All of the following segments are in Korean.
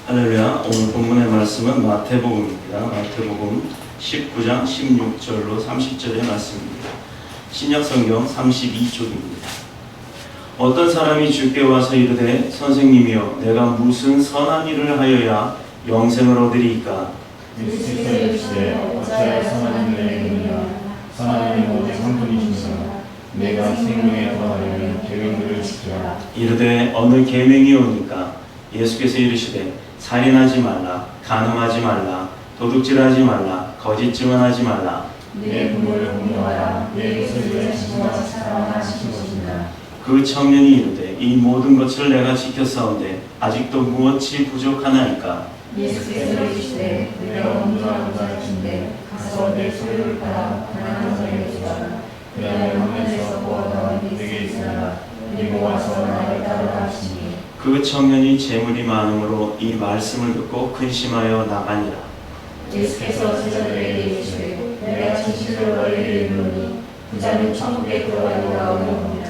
할렐루야. 오늘 본문의 말씀은 마태복음입니다. 마태복음 19장 16절로 30절의 말씀입니다. 신약성경 32쪽입니다. 어떤 사람이 주께 와서 이르되 선생님이여 내가 무슨 선한 일을 하여야 영생을 얻으리이까? 예수께서 이르시되 어찌하여 선한 일을 행하느냐 선한 일은 오직 한 분이시니라. 내가 생명에 들어가려면 계명들을 지키라. 이르되 어느 계명이 오니까? 예수께서 이르시되 살인하지 말라, 간음하지 말라, 도둑질하지 말라, 거짓 증언하지 말라, 내 부모를 공경하라. 내 이웃을 진심같이 사랑하라 하신 것이니라. 그 청년이 이르되 이 모든 것을 내가 지켰사온데 아직도 무엇이 부족하나이까? 예수께서 이르시되 내가 온전한 자를 준대 가서 내 소유를 팔아 가난한 자에게 주라. 그리하여 하늘에서 보아다 내게 있으리라. 그리고 와서 나를 따르라 하시니. 그 청년이 재물이 많음으로 이 말씀을 듣고 근심하여 나가니라. 예수께서 제자들에게 이르시되 내가 진실로 너희에게 이르노니 부자는 천국에 들어가기가 어려우니라.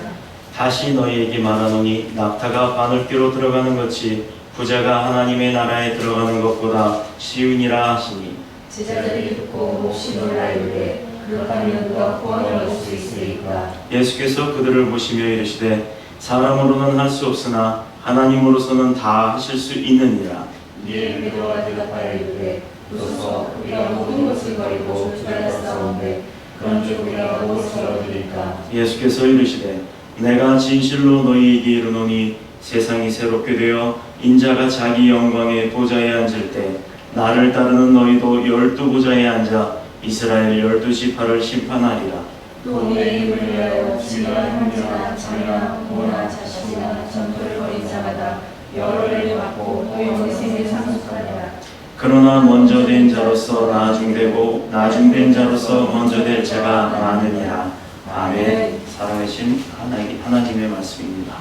다시 너희에게 말하노니 낙타가 바늘귀로 들어가는 것이 부자가 하나님의 나라에 들어가는 것보다 쉬우니라 하시니. 제자들이 듣고 몹시 놀라 이르되 그렇다면 누가 구원을 얻을 수 있으리까? 예수께서 그들을 보시며 이르시되 사람으로는 할 수 없으나 하나님으로서는 다 하실 수 있느니라. 이에 베드로가 대답하여 이르되 주소서 우리가 모든 것을 버리고 주를 따르사온데 그런즉 우리가 무엇을 얻으리까? 예수께서 이르시되 내가 진실로 너희에게 이르노니 세상이 새롭게 되어 인자가 자기 영광의 보좌에 앉을 때 나를 따르는 너희도 12보좌에 앉아 이스라엘 12지파를 심판하리라. 또 내 이름을 위하여 집이나 형제나 자녀나 부모나 자식이나 전토를 벌인 자마다 열흘을 받고 또 영생을 상속하리라. 그러나 먼저 된 자로서 나중되고 나중된 자로서 먼저 될 자가 많으니라. 아멘. 살아계신 하나님의 말씀입니다.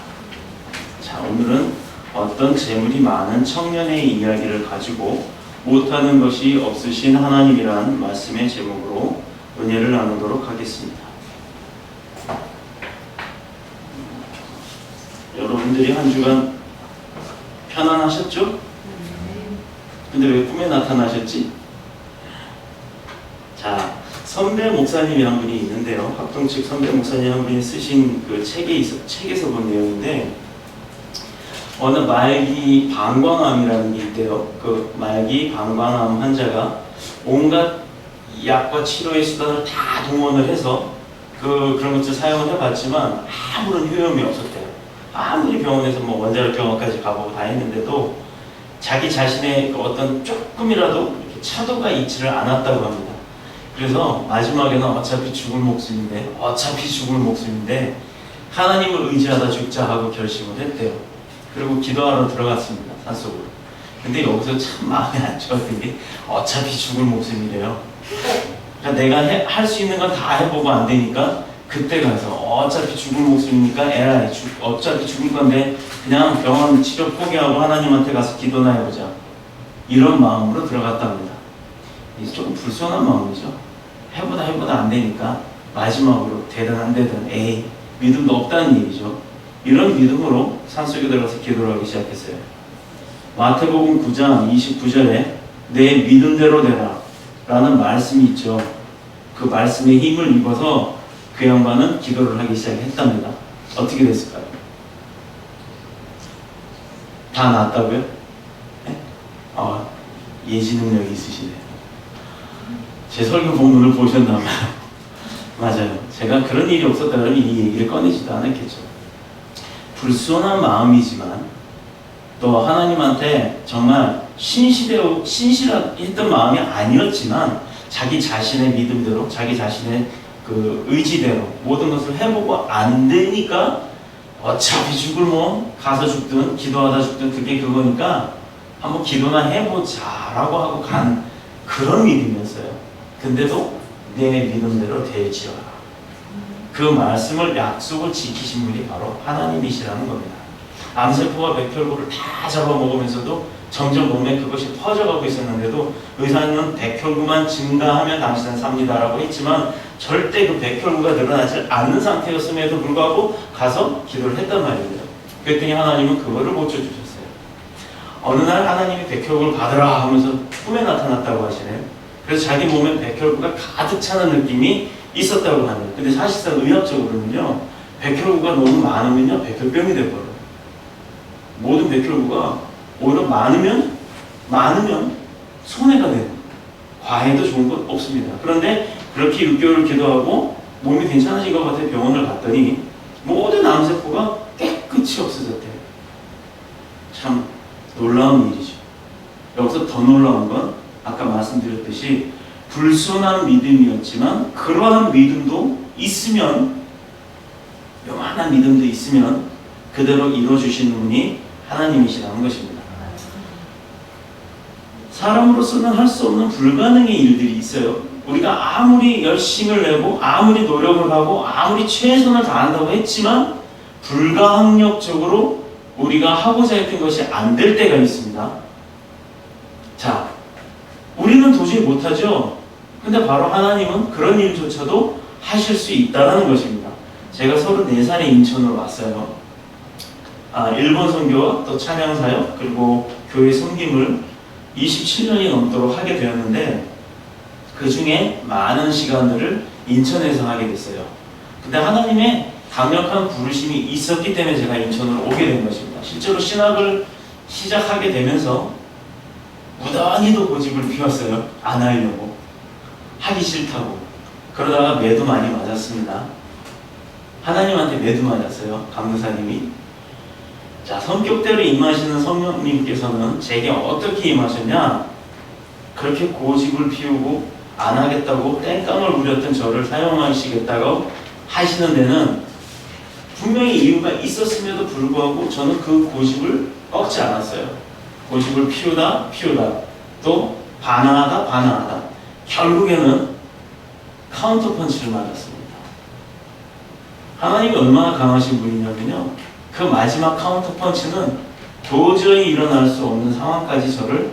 자, 오늘은 어떤 재물이 많은 청년의 이야기를 가지고 못하는 것이 없으신 하나님이란 말씀의 제목으로 은혜를 나누도록 하겠습니다. 여러분들이 한 주간 편안하셨죠? 근데 왜 꿈에 나타나셨지? 자, 선배 목사님이 한 분이 있는데요. 합동 측 선배 목사님 한 분이 쓰신 그 책에서 본 내용인데, 어느 말기 방광암이라는 게 있대요. 그 말기 방광암 환자가 온갖 약과 치료의 수단을 다 동원을 해서 그런 것을 사용을 해봤지만 아무런 효용이 없었대요. 아무리 병원에서 뭐 원자력 병원까지 가보고 다 했는데도 자기 자신의 그 어떤 조금이라도 이렇게 차도가 있지를 않았다고 합니다. 그래서 마지막에는 어차피 죽을 목숨인데 하나님을 의지하다 죽자 하고 결심을 했대요. 그리고 기도하러 들어갔습니다. 산속으로. 근데 여기서 참 마음이 안 좋았던 게 어차피 죽을 목숨이래요. 그러니까 내가 할 수 있는 건 다 해보고 안 되니까 그때 가서 어차피 죽을 목숨이니까 에라이 어차피 죽을 건데 그냥 병원 치료 포기하고 하나님한테 가서 기도나 해보자. 이런 마음으로 들어갔답니다. 이게 조금 불쌍한 마음이죠. 해보다 안 되니까 마지막으로 되든 안 되든 에이 믿음도 없다는 얘기죠. 이런 믿음으로 산속에 들어가서 기도를 하기 시작했어요. 마태복음 9장 29절에 내 믿음대로 되라 라는 말씀이 있죠. 그 말씀에 힘을 입어서 그 양반은 기도를 하기 시작했답니다. 어떻게 됐을까요? 다 낫다고요? 네? 예지 능력이 있으시네요. 제 설교 본문을 보셨나 봐요. 맞아요. 제가 그런 일이 없었다면 이 얘기를 꺼내지도 않았겠죠. 불순한 마음이지만 또 하나님한테 정말 신실했던 마음이 아니었지만 자기 자신의 믿음대로 자기 자신의 그 의지대로 모든 것을 해보고 안 되니까 어차피 죽을 가서 죽든 기도하다 죽든 그게 그거니까 한번 기도나 해보자 라고 하고 간 그런 믿음이었어요. 근데도 내 믿음대로 되지어라. 그 말씀을 약속을 지키신 분이 바로 하나님이시라는 겁니다. 암세포와 백혈구를 다 잡아먹으면서도 점점 몸에 그것이 퍼져가고 있었는데도 의사는 백혈구만 증가하면 당신은 삽니다라고 했지만 절대 그 백혈구가 늘어나지 않는 상태였음에도 불구하고 가서 기도를 했단 말이에요. 그랬더니 하나님은 그거를 고쳐주셨어요. 어느 날 하나님이 백혈구를 받으라 하면서 꿈에 나타났다고 하시네요. 그래서 자기 몸에 백혈구가 가득 차는 느낌이 있었다고 하네요. 근데 사실상 의학적으로는요, 백혈구가 너무 많으면요, 백혈병이 돼버려요. 모든 백혈구가 오히려 많으면 손해가 되는, 과해도 좋은 건 없습니다. 그런데 그렇게 6개월을 기도하고 몸이 괜찮아진 것 같아 병원을 갔더니 모든 암세포가 깨끗이 없어졌대요. 참 놀라운 일이죠. 여기서 더 놀라운 건 아까 말씀드렸듯이 불순한 믿음이었지만 그러한 믿음도 있으면, 요만한 믿음도 있으면 그대로 이루어주시는 분이 하나님이시라는 것입니다. 사람으로서는 할 수 없는 불가능의 일들이 있어요. 우리가 아무리 열심을 내고 아무리 노력을 하고 아무리 최선을 다한다고 했지만 불가항력적으로 우리가 하고자 했던 것이 안 될 때가 있습니다. 자, 우리는 도저히 못하죠. 근데 바로 하나님은 그런 일조차도 하실 수 있다는 것입니다. 제가 34살에 인천으로 왔어요. 일본 선교와 또 찬양 사역 그리고 교회 섬김을 27년이 넘도록 하게 되었는데 그 중에 많은 시간들을 인천에서 하게 됐어요. 근데 하나님의 강력한 부르심이 있었기 때문에 제가 인천으로 오게 된 것입니다. 실제로 신학을 시작하게 되면서 무던히도 고집을 피웠어요. 안 하려고. 하기 싫다고. 그러다가 매도 많이 맞았습니다. 하나님한테 매도 맞았어요. 강도사님이. 자, 성격대로 임하시는 성령님께서는 제게 어떻게 임하셨냐? 그렇게 고집을 피우고 안 하겠다고 땡깡을 부렸던 저를 사용하시겠다고 하시는 데는 분명히 이유가 있었음에도 불구하고 저는 그 고집을 꺾지 않았어요. 고집을 피우다 또 반항하다 결국에는 카운터 펀치를 맞았습니다. 하나님이 얼마나 강하신 분이냐면요, 그 마지막 카운터 펀치는 도저히 일어날 수 없는 상황까지 저를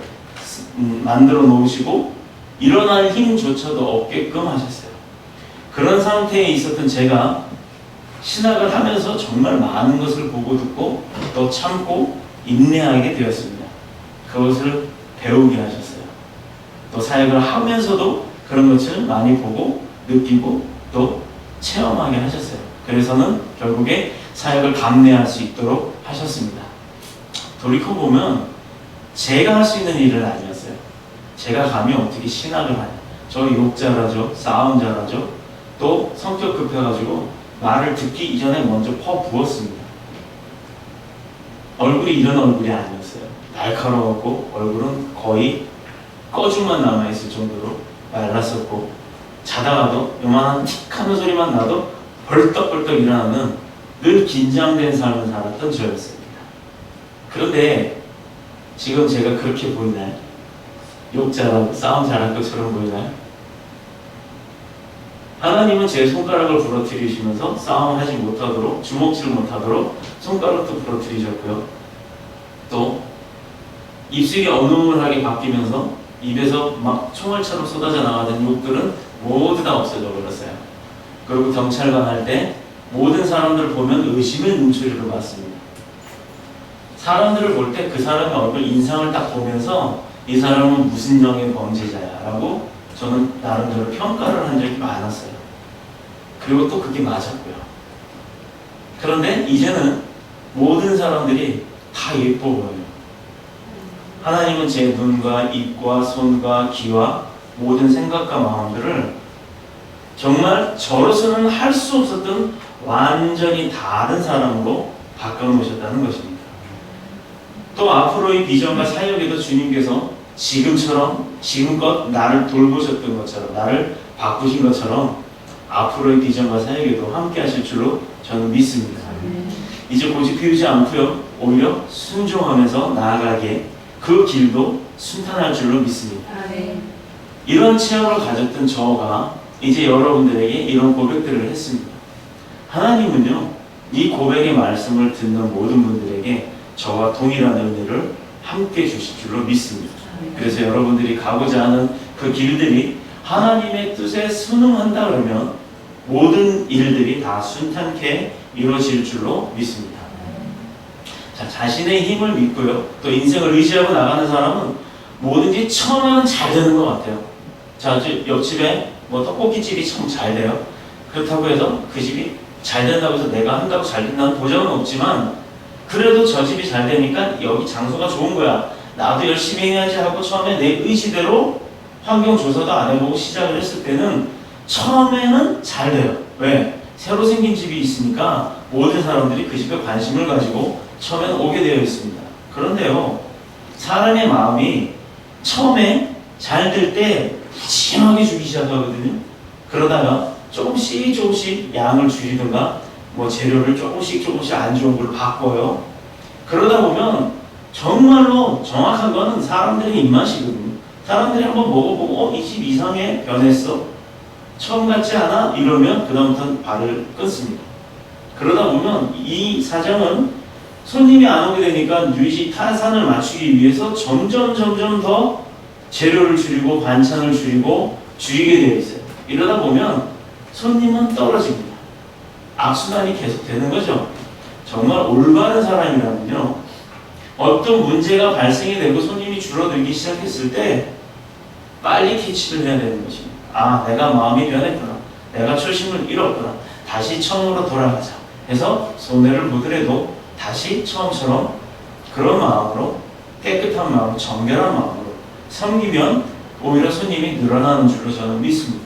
만들어 놓으시고 일어날 힘조차도 없게끔 하셨어요. 그런 상태에 있었던 제가 신학을 하면서 정말 많은 것을 보고 듣고 또 참고 인내하게 되었습니다. 그것을 배우게 하셨어요. 또 사역을 하면서도 그런 것을 많이 보고 느끼고 또 체험하게 하셨어요. 그래서는 결국에 사역을 감내할 수 있도록 하셨습니다. 돌이켜보면 제가 할 수 있는 일은 아니었어요. 제가 감히 어떻게 신학을 하냐. 저 욕 잘하죠. 싸움 잘하죠. 또 성격 급해가지고 말을 듣기 이전에 먼저 퍼부었습니다. 얼굴이 이런 얼굴이 아니었어요. 날카로웠고 얼굴은 거의 꺼죽만 남아있을 정도로 말랐었고 자다가도 요만한 틱 하는 소리만 나도 벌떡벌떡 일어나는 늘 긴장된 삶을 살았던 저였습니다. 그런데 지금 제가 그렇게 보이나요? 욕 잘하고 싸움 잘할 것처럼 보이나요? 하나님은 제 손가락을 부러뜨리시면서 싸움하지 못하도록, 주먹질 못하도록 손가락도 부러뜨리셨고요. 또 입술이 어눌하게 바뀌면서 입에서 막 총알처럼 쏟아져 나가던 욕들은 모두 다 없어져 버렸어요. 그리고 경찰관 할 때 모든 사람들을 보면 의심의 눈초리를 받습니다. 사람들을 볼 때 그 사람의 얼굴 인상을 딱 보면서 이 사람은 무슨 영의 범죄자야 라고 저는 나름대로 평가를 한 적이 많았어요. 그리고 또 그게 맞았고요. 그런데 이제는 모든 사람들이 다 예뻐 보여요. 하나님은 제 눈과 입과 손과 귀와 모든 생각과 마음들을 정말 저로서는 할 수 없었던 완전히 다른 사람으로 바꿔놓으셨다는 것입니다. 또 앞으로의 비전과 사역에도 주님께서 지금처럼 지금껏 나를 돌보셨던 것처럼 나를 바꾸신 것처럼 앞으로의 비전과 사역에도 함께 하실 줄로 저는 믿습니다. 이제 고집 피우지 않고요, 오히려 순종하면서 나아가기에 그 길도 순탄할 줄로 믿습니다. 이런 체험을 가졌던 저가 이제 여러분들에게 이런 고백들을 했습니다. 하나님은요, 이 고백의 말씀을 듣는 모든 분들에게 저와 동일한 은혜를 함께 주실 줄로 믿습니다. 그래서 여러분들이 가고자 하는 그 길들이 하나님의 뜻에 순응한다 그러면 모든 일들이 다 순탄케 이루어질 줄로 믿습니다. 자, 자, 자신의 힘을 믿고요. 또 인생을 의지하고 나가는 사람은 뭐든지 처음에는 잘 되는 것 같아요. 자, 옆집에 뭐 떡볶이집이 참 잘 돼요. 그렇다고 해서 그 집이 잘 된다고 해서 내가 한다고 잘 된다는 보장은 없지만 그래도 저 집이 잘 되니까 여기 장소가 좋은 거야. 나도 열심히 해야지 하고 처음에 내 의지대로 환경 조사도 안 해보고 시작을 했을 때는 처음에는 잘 돼요. 왜? 새로 생긴 집이 있으니까 모든 사람들이 그 집에 관심을 가지고 처음에는 오게 되어 있습니다. 그런데요, 사람의 마음이 처음에 잘 될 때 푸짐하게 주기 시작하거든요. 그러다가 조금씩 양을 줄이든가 뭐 재료를 조금씩 안 좋은 걸로 바꿔요. 그러다 보면 정말로 정확한 거는 사람들의 입맛이거든요. 사람들이 한번 먹어보고 이 집 이상해? 변했어? 처음 같지 않아? 이러면 그다음부터는 발을 끊습니다. 그러다 보면 이 사장은 손님이 안 오게 되니까 유지 타산을 맞추기 위해서 점점 더 재료를 줄이고 반찬을 줄이게 되어 있어요. 이러다 보면 손님은 떨어집니다. 악순환이 계속 되는 거죠. 정말 올바른 사람이라면요, 어떤 문제가 발생이 되고 손님이 줄어들기 시작했을 때 빨리 캐치를 해야 되는 것입니다. 아, 내가 마음이 변했구나. 내가 초심을 잃었구나. 다시 처음으로 돌아가자. 해서 손해를 보더라도 다시 처음처럼 그런 마음으로, 깨끗한 마음으로, 정결한 마음으로 섬기면 오히려 손님이 늘어나는 줄로 저는 믿습니다.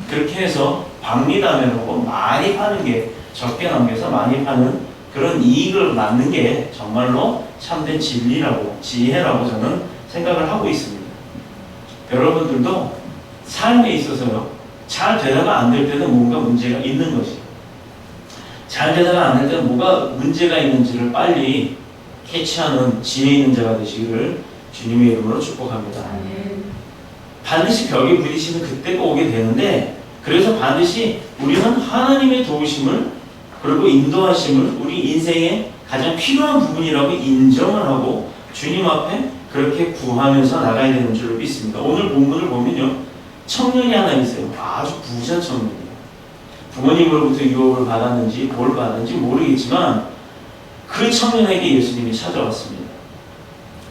그렇게 해서 박리담회라고 많이 파는 게 적게 남겨서 많이 파는 그런 이익을 낳는 게 정말로 참된 진리라고, 지혜라고 저는 생각을 하고 있습니다. 여러분들도 삶에 있어서요, 잘 되다가 안 될 때는 뭔가 문제가 있는 것이, 잘 되다가 안 될 때는 뭐가 문제가 있는지를 빨리 캐치하는 지혜 있는 자가 되시기를 주님의 이름으로 축복합니다. 반드시 벽에 부딪히는 그때가 오게 되는데, 그래서 반드시 우리는 하나님의 도우심을, 그리고 인도하심을 우리 인생의 가장 필요한 부분이라고 인정을 하고 주님 앞에 그렇게 구하면서 나가야 되는 줄로 믿습니다. 오늘 본문을 보면요, 청년이 하나 있어요. 아주 부자 청년이에요. 부모님으로부터 유업을 받았는지 뭘 받았는지 모르겠지만 그 청년에게 예수님이 찾아왔습니다.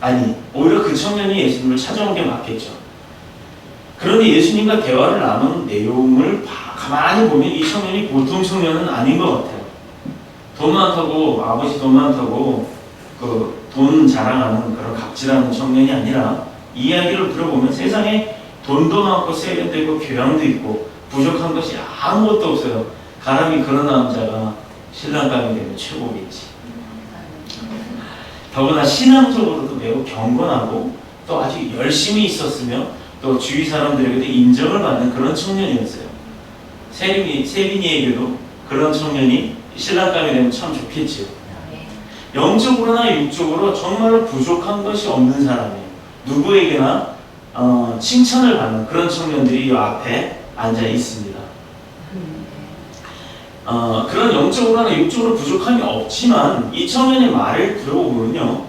아니, 오히려 그 청년이 예수님을 찾아온 게 맞겠죠. 그런데 예수님과 대화를 나눈 내용을 가만히 보면 이 청년이 보통 청년은 아닌 것 같아요. 돈 많다고, 아버지 돈 많다고 돈 자랑하는 그런 갑질하는 청년이 아니라, 이야기를 들어보면 세상에 돈도 많고 세련도 있고 교양도 있고 부족한 것이 아무것도 없어요. 가람이 그런 남자가 신랑감이 되면 최고겠지. 더구나 신앙적으로도 매우 경건하고 또 아주 열심히 있었으며 또 주위 사람들에게도 인정을 받는 그런 청년이었어요. 세빈이에게도 그런 청년이 신랑감이 되면 참 좋겠지요. 영적으로나 육적으로 정말로 부족한 것이 없는 사람이에요. 누구에게나 칭찬을 받는 그런 청년들이 이 앞에 앉아 있습니다. 그런 영적으로나 육적으로 부족함이 없지만 이 청년의 말을 들어보면요,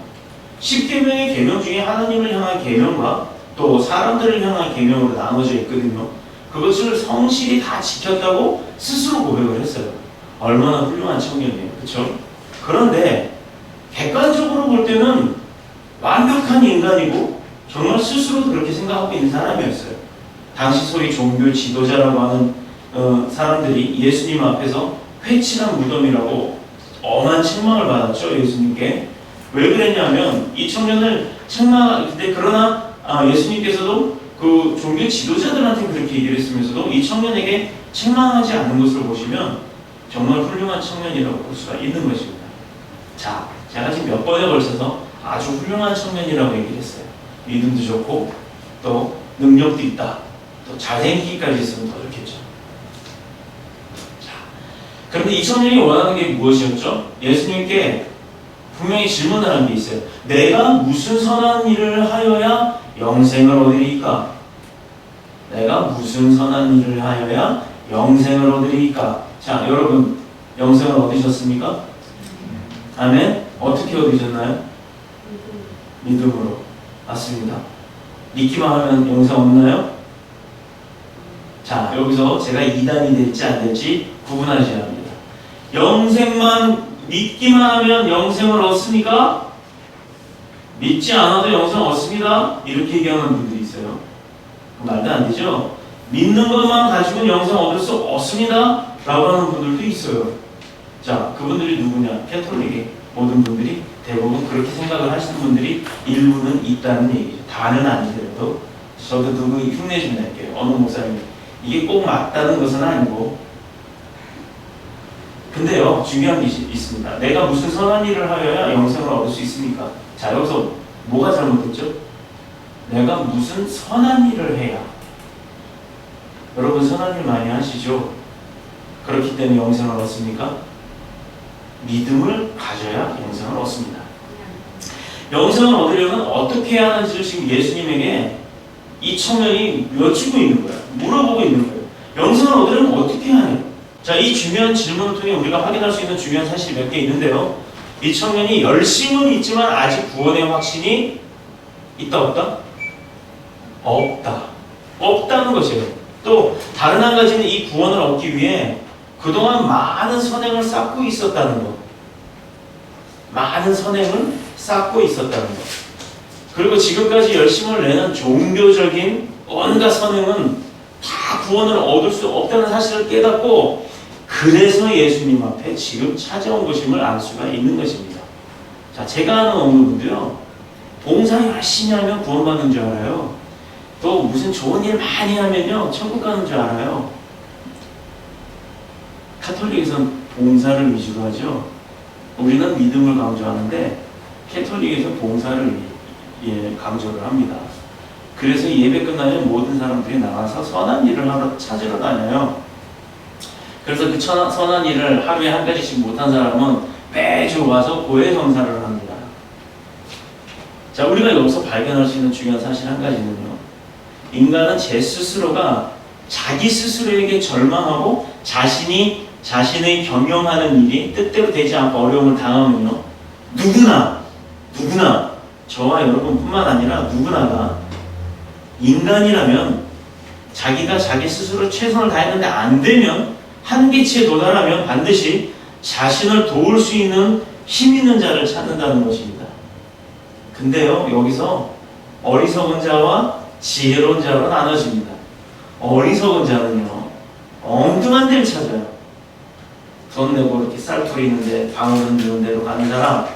10계명의 계명 중에 하나님을 향한 계명과 또 사람들을 향한 계명으로 나눠져 있거든요. 그것을 성실히 다 지켰다고 스스로 고백을 했어요. 얼마나 훌륭한 청년이에요. 그렇죠? 그런데 객관적으로 볼 때는 완벽한 인간이고 정말 스스로 그렇게 생각하고 있는 사람이었어요. 당시 소위 종교 지도자라고 하는 사람들이 예수님 앞에서 회칠한 무덤이라고 엄한 책망을 받았죠. 예수님께. 왜 그랬냐면 이 청년을 책망하는데, 그러나 예수님께서도 그 종교 지도자들한테 그렇게 얘기를 했으면서도 이 청년에게 책망하지 않는 것을 보시면 정말 훌륭한 청년이라고 볼 수가 있는 것입니다. 자, 제가 지금 몇 번에 걸쳐서 아주 훌륭한 청년이라고 얘기를 했어요. 믿음도 좋고 또 능력도 있다. 또 잘생기기까지 있으면 더 좋겠죠. 자, 그런데 이 청년이 원하는 게 무엇이었죠? 예수님께 분명히 질문을 한 게 있어요. 내가 무슨 선한 일을 하여야 영생을 얻으리까? 내가 무슨 선한 일을 하여야 영생을 얻으리까? 자, 여러분 영생을 얻으셨습니까? 아멘. 어떻게 얻으셨나요? 믿음으로. 맞습니다. 믿기만 하면 영생 없나요? 자, 여기서 제가 이단이 될지 안 될지 구분하셔야 합니다. 영생만 믿기만 하면 영생을 얻습니까? 믿지 않아도 영생을 얻습니다. 이렇게 얘기하는 분들이 있어요. 말도 안 되죠? 믿는 것만 가지고는 영생을 얻을 수 없습니다. 라고 하는 분들도 있어요. 자, 그분들이 누구냐? 캐톨릭의 모든 분들이 대부분 그렇게 생각을 하시는 분들이 일부는 있다는 얘기죠. 다는 아니더라도 저도 누구 흉내 좀 낼게요. 어느 목사님이 이게 꼭 맞다는 것은 아니고, 근데요 중요한 게 있습니다. 내가 무슨 선한 일을 하여야 영생을 얻을 수 있습니까? 자, 여기서 뭐가 잘못됐죠? 내가 무슨 선한 일을 해야. 여러분 선한 일 많이 하시죠? 그렇기 때문에 영생을 얻습니까? 믿음을 가져야 영생을 얻습니다. 영생을 얻으려면 어떻게 해야 하는지를 지금 예수님에게 이 청년이 여쭈고 있는 거야. 물어보고 있는 거예요. 영생을 얻으려면 어떻게 하냐? 자, 이 중요한 질문을 통해 우리가 확인할 수 있는 중요한 사실이 몇 개 있는데요. 이 청년이 열심은 있지만 아직 구원의 확신이 있다 없다? 없다. 없다는 것이에요. 또 다른 한 가지는 이 구원을 얻기 위해 그동안 많은 선행을 쌓고 있었다는 것. 많은 선행을 쌓고 있었다는 것. 그리고 지금까지 열심을 내는 종교적인 온갖 선행은 다 구원을 얻을 수 없다는 사실을 깨닫고 그래서 예수님 앞에 지금 찾아온 것임을 알 수가 있는 것입니다. 자, 제가 아는 어느 분도요, 봉사 열심히 하면 구원받는 줄 알아요. 또 무슨 좋은 일 많이 하면요 천국 가는 줄 알아요. 카톨릭에서는 봉사를 위주로 하죠. 우리는 믿음을 강조하는데 캐톨릭에서 봉사를 강조를 합니다. 그래서 예배 끝나면 모든 사람들이 나가서 선한 일을 하러 찾으러 다녀요. 그래서 그 선한 일을 하루에 한 가지씩 못한 사람은 매주 와서 고해성사를 합니다. 자, 우리가 여기서 발견할 수 있는 중요한 사실 한 가지는요, 인간은 제 스스로가 자기 스스로에게 절망하고 자신의 경영하는 일이 뜻대로 되지 않고 어려움을 당하면요, 누구나 저와 여러분뿐만 아니라 누구나가 인간이라면 자기가 자기 스스로 최선을 다했는데 안 되면, 한계치에 도달하면 반드시 자신을 도울 수 있는 힘 있는 자를 찾는다는 것입니다. 근데요, 여기서 어리석은 자와 지혜로운 자로 나눠집니다. 어리석은 자는요, 엉뚱한 데를 찾아요. 돈 내고 이렇게 쌀풀이 있는데 방울 흔드는 데로 가는 사람,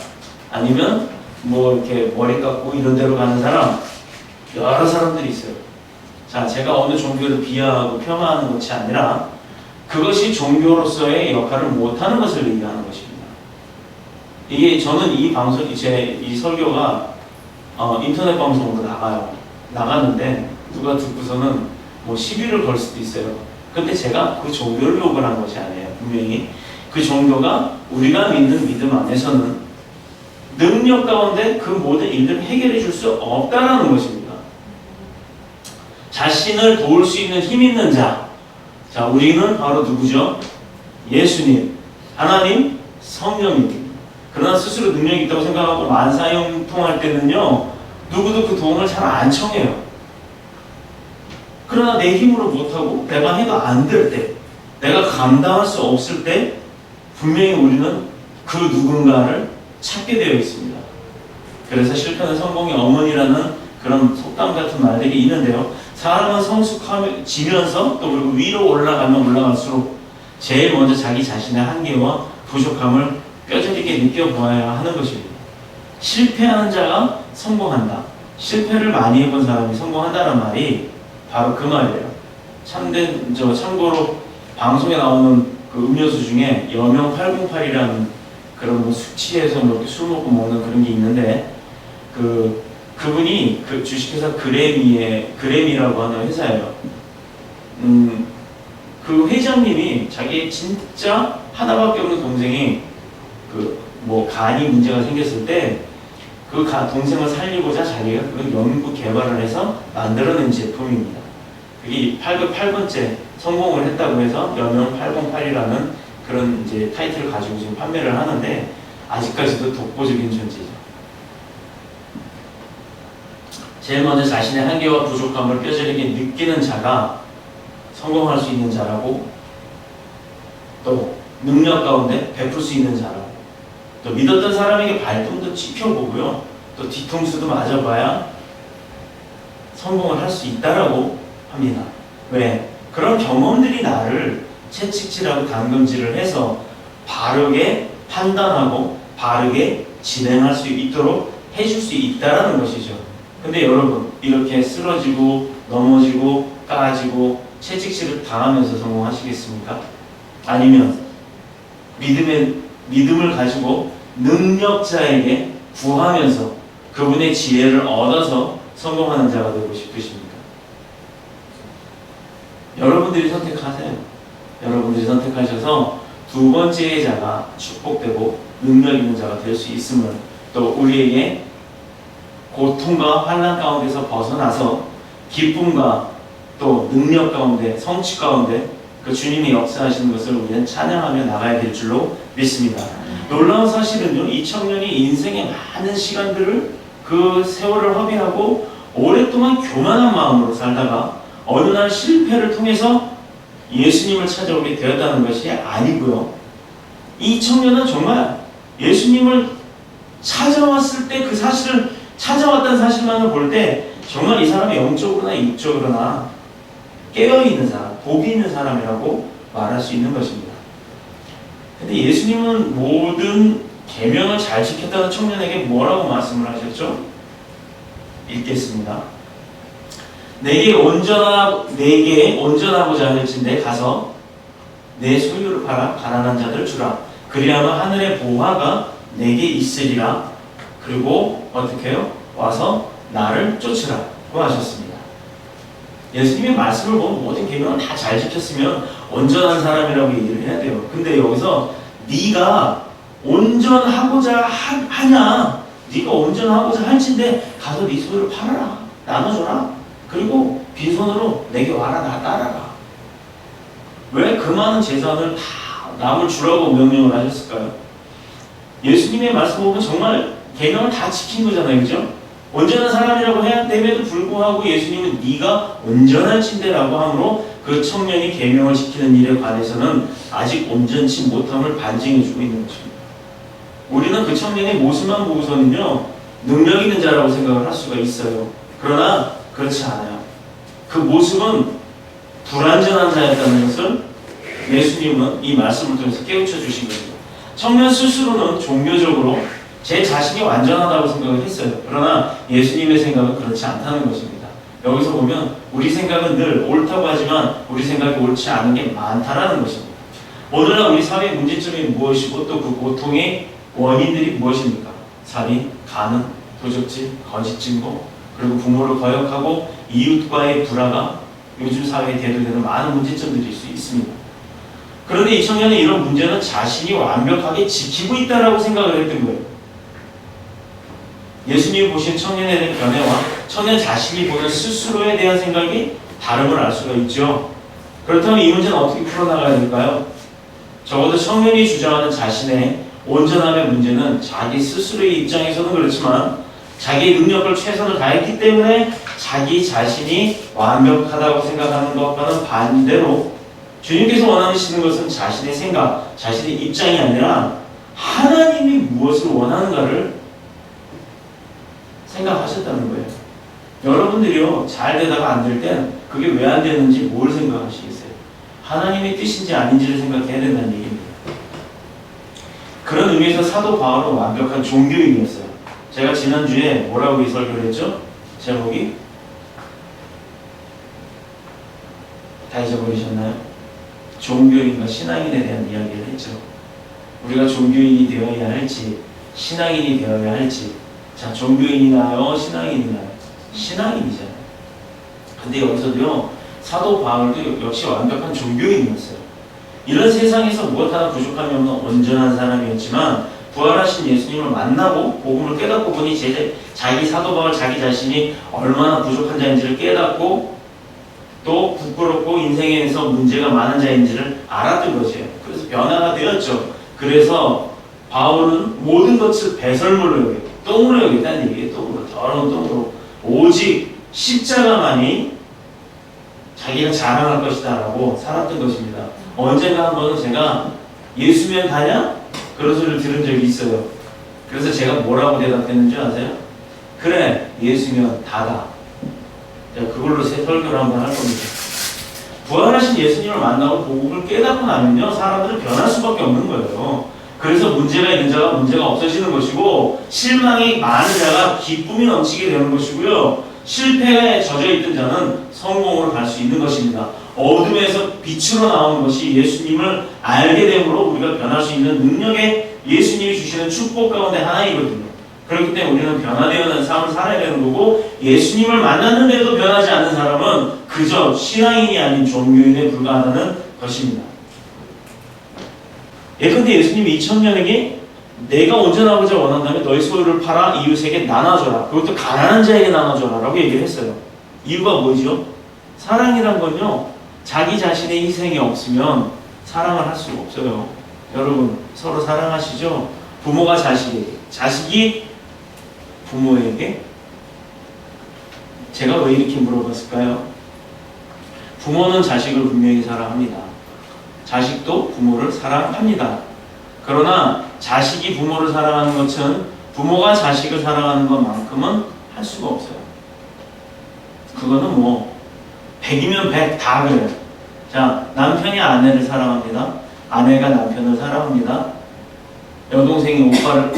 아니면 뭐 이렇게 머리 깎고 이런 데로 가는 사람, 여러 사람들이 있어요. 자, 제가 어느 종교를 비하하고 폄하하는 것이 아니라 그것이 종교로서의 역할을 못하는 것을 얘기하는 것입니다. 이게 저는 이 방송, 이 설교가 인터넷 방송으로 나가는데 누가 듣고서는 뭐 시비를 걸 수도 있어요. 근데 제가 그 종교를 욕을 한 것이 아니에요. 분명히 그 종교가 우리가 믿는 믿음 안에서는 능력 가운데 그 모든 일들을 해결해 줄 수 없다라는 것입니다. 자신을 도울 수 있는 힘 있는 자. 자, 우리는 바로 누구죠? 예수님, 하나님, 성령님. 그러나 스스로 능력이 있다고 생각하고 만사형통할 때는요, 누구도 그 도움을 잘 안 청해요. 그러나 내 힘으로 못하고 내가 해도 안 될 때, 내가 감당할 수 없을 때 분명히 우리는 그 누군가를 찾게 되어 있습니다. 그래서 실패는 성공의 어머니라는 그런 속담 같은 말들이 있는데요. 사람은 성숙해지면서 또 그리고 위로 올라가면 올라갈수록 제일 먼저 자기 자신의 한계와 부족함을 뼈저리게 느껴보아야 하는 것입니다. 실패하는 자가 성공한다. 실패를 많이 해본 사람이 성공한다는 말이 바로 그 말이에요. 참고로 방송에 나오는 그 음료수 중에 여명 808이라는 그런 뭐 숙취해서 뭐 술 먹고 먹는 그런 게 있는데 그분이 그 주식회사 그래미라고 하는 회사예요. 그 회장님이 자기 진짜 하나밖에 없는 동생이 뭐 간이 문제가 생겼을 때 그 동생을 살리고자 자기가 그걸 연구 개발을 해서 만들어낸 제품입니다. 그게 8번째 성공을 했다고 해서 여명 808이라는 그런 이제 타이틀을 가지고 지금 판매를 하는데 아직까지도 독보적인 존재죠. 제일 먼저 자신의 한계와 부족함을 뼈저리게 느끼는 자가 성공할 수 있는 자라고, 또 능력 가운데 베풀 수 있는 자라고, 또 믿었던 사람에게 발등도 짚혀보고요. 또 뒤통수도 맞아봐야 성공을 할 수 있다라고 합니다. 왜? 그런 경험들이 나를 채찍질하고 당금질을 해서 바르게 판단하고 바르게 진행할 수 있도록 해줄 수 있다라는 것이죠. 근데 여러분, 이렇게 쓰러지고 넘어지고 까지고 채찍질을 당하면서 성공하시겠습니까? 아니면 믿음을 가지고 능력자에게 구하면서 그분의 지혜를 얻어서 성공하는 자가 되고 싶으십니까? 여러분들이 선택하세요. 여러분들이 선택하셔서 두 번째의 자가 축복되고 능력 있는 자가 될 수 있음을, 또 우리에게 고통과 환난 가운데서 벗어나서 기쁨과 또 능력 가운데, 성취 가운데 그 주님이 역사하시는 것을 우리는 찬양하며 나가야 될 줄로 믿습니다. 놀라운 사실은요, 이 청년이 인생의 많은 시간들을 그 세월을 허비하고 오랫동안 교만한 마음으로 살다가 어느 날 실패를 통해서 예수님을 찾아오게 되었다는 것이 아니고요. 이 청년은 정말 예수님을 찾아왔을 때 그 사실을, 찾아왔다는 사실만을 볼 때 정말 이 사람이 영적으로나 육적으로나 깨어있는 사람, 복이 있는 사람이라고 말할 수 있는 것입니다. 근데 예수님은 모든 계명을 잘 지켰다는 청년에게 뭐라고 말씀을 하셨죠? 읽겠습니다. 내게 온전하고자 할진대 가서 내 소유를 팔아 가난한 자들 주라. 그리하면 하늘의 보화가 내게 있으리라. 그리고 어떻게 해요? 와서 나를 쫓으라고 하셨습니다. 예수님의 말씀을 보면 모든 계명을 다 잘 지켰으면 온전한 사람이라고 얘기를 해야 돼요. 근데 여기서 네가 온전하고자 하냐? 네가 온전하고자 할진대 가서 네 소유를 팔아라. 나눠줘라. 그리고 빈손으로 내게 와라. 나 따라라. 왜 그 많은 재산을 다 남을 주라고 명령을 하셨을까요? 예수님의 말씀 보면 정말 계명을 다 지킨 거잖아요. 그죠? 온전한 사람이라고 해야 됨에도 불구하고 예수님은 네가 온전할진대라고 하므로 그 청년이 계명을 지키는 일에 관해서는 아직 온전치 못함을 반증해주고 있는 것입니다. 우리는 그 청년의 모습만 보고서는요, 능력 있는 자라고 생각을 할 수가 있어요. 그러나 그렇지 않아요. 그 모습은 불완전한 자였다는 것을 예수님은 이 말씀을 통해서 깨우쳐 주신 겁니다. 청년 스스로는 종교적으로 제 자신이 완전하다고 생각을 했어요. 그러나 예수님의 생각은 그렇지 않다는 것입니다. 여기서 보면 우리 생각은 늘 옳다고 하지만 우리 생각이 옳지 않은 게 많다라는 것입니다. 오늘날 우리 사회의 문제점이 무엇이고 또 그 고통의 원인들이 무엇입니까? 살인, 간음, 도적질, 거짓 증거, 그리고 부모를 거역하고 이웃과의 불화가 요즘 사회에 대두되는 많은 문제점들일 수 있습니다. 그런데 이 청년은 이런 문제는 자신이 완벽하게 지키고 있다라고 생각을 했던 거예요. 예수님이 보신 청년에 대한 변화와 청년 자신이 보는 스스로에 대한 생각이 다름을 알 수가 있죠. 그렇다면 이 문제는 어떻게 풀어나가야 될까요? 적어도 청년이 주장하는 자신의 온전함의 문제는 자기 스스로의 입장에서는 그렇지만 자기의 능력을 최선을 다했기 때문에 자기 자신이 완벽하다고 생각하는 것과는 반대로 주님께서 원하시는 것은 자신의 생각, 자신의 입장이 아니라 하나님이 무엇을 원하는가를 생각하셨다는 거예요. 여러분들이요, 잘 되다가 안 될 땐 그게 왜 안 되는지 뭘 생각하시겠어요? 하나님의 뜻인지 아닌지를 생각해야 된다는 얘기입니다. 그런 의미에서 사도 바울은 완벽한 종교인이었어요. 제가 지난주에 뭐라고 이 설교를 했죠? 제목이? 다 잊어버리셨나요? 종교인과 신앙인에 대한 이야기를 했죠. 우리가 종교인이 되어야 할지 신앙인이 되어야 할지. 자, 종교인이나요? 신앙인이나요? 신앙인이잖아요. 근데 여기서도요, 사도 바울도 역시 완벽한 종교인이었어요. 이런 세상에서 무엇 하나 부족함이 없는 온전한 사람이었지만 부활하신 예수님을 만나고 복음을 깨닫고 보니 자기 사도 바울 자기 자신이 얼마나 부족한 자인지를 깨닫고 또 부끄럽고 인생에서 문제가 많은 자인지를 알았던 것이에요. 그래서 변화가 되었죠. 그래서 바울은 모든 것을 배설물로 여겨요. 똥으로 여기다는 얘기예요. 똥으로, 더러운 똥으로. 오직 십자가만이 자기가 자랑할 것이다 라고 살았던 것입니다. 언젠가 한 번은 제가 예수면 가냐? 그런 소리를 들은 적이 있어요. 그래서 제가 뭐라고 대답했는지 아세요? 그래, 예수면 다다. 그걸로 새 설교를 한번 할 겁니다. 부활하신 예수님을 만나고 복음을 깨닫고 나면요, 사람들은 변할 수밖에 없는 거예요. 그래서 문제가 있는 자가 문제가 없어지는 것이고, 실망이 많은 자가 기쁨이 넘치게 되는 것이고요, 실패에 젖어 있던 자는 성공으로 갈 수 있는 것입니다. 어둠에서 빛으로 나오는 것이 예수님을 알게 됨으로 우리가 변할 수 있는 능력에 예수님이 주시는 축복 가운데 하나이거든요. 그렇기 때문에 우리는 변화되어가는 삶을 살아야 되는 거고, 예수님을 만났는데도 변하지 않는 사람은 그저 신앙인이 아닌 종교인에 불과하다는 것입니다. 예컨대 예수님이 2000년에게 내가 온전하고자 원한다면 너희 소유를 팔아 이웃에게 나눠줘라. 그것도 가난한 자에게 나눠줘라 라고 얘기를 했어요. 이유가 뭐죠? 사랑이란 건요, 자기 자신의 희생이 없으면 사랑을 할 수가 없어요. 여러분 서로 사랑하시죠? 부모가 자식에게, 자식이 부모에게. 제가 왜 이렇게 물어봤을까요? 부모는 자식을 분명히 사랑합니다. 자식도 부모를 사랑합니다. 그러나 자식이 부모를 사랑하는 것은 부모가 자식을 사랑하는 것만큼은 할 수가 없어요. 그거는 뭐 100이면 100 다 그래요. 자, 남편이 아내를 사랑합니다. 아내가 남편을 사랑합니다. 여동생이 오빠를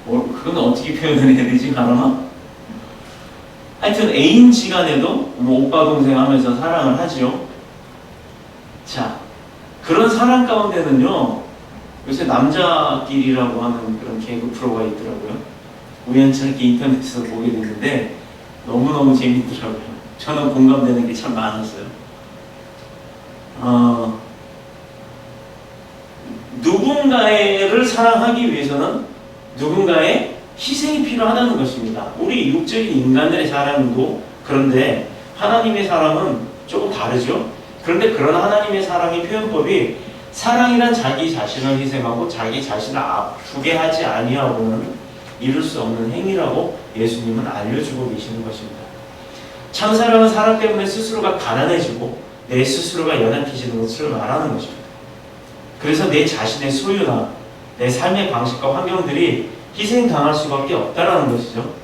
그건 어떻게 표현을 해야 되지? 가르마? 하여튼 애인지간에도 뭐 오빠 동생 하면서 사랑을 하죠. 자, 그런 사랑 가운데는요, 요새 남자끼리라고 하는 그런 개그 프로가 있더라고요. 우연찮게 인터넷에서 보게 됐는데 너무너무 재밌더라고요. 저는 공감되는 게 참 많았어요. 누군가를 사랑하기 위해서는 누군가의 희생이 필요하다는 것입니다. 우리 육적인 인간들의 사랑도 그런데 하나님의 사랑은 조금 다르죠. 그런데 그런 하나님의 사랑의 표현법이 사랑이란 자기 자신을 희생하고 자기 자신을 아프게 하지 아니하고는 이룰 수 없는 행위라고 예수님은 알려주고 계시는 것입니다. 참사랑은 사랑 때문에 스스로가 가난해지고 내 스스로가 연약해지는 것을 말하는 것입니다. 그래서 내 자신의 소유나 내 삶의 방식과 환경들이 희생당할 수밖에 없다라는 것이죠.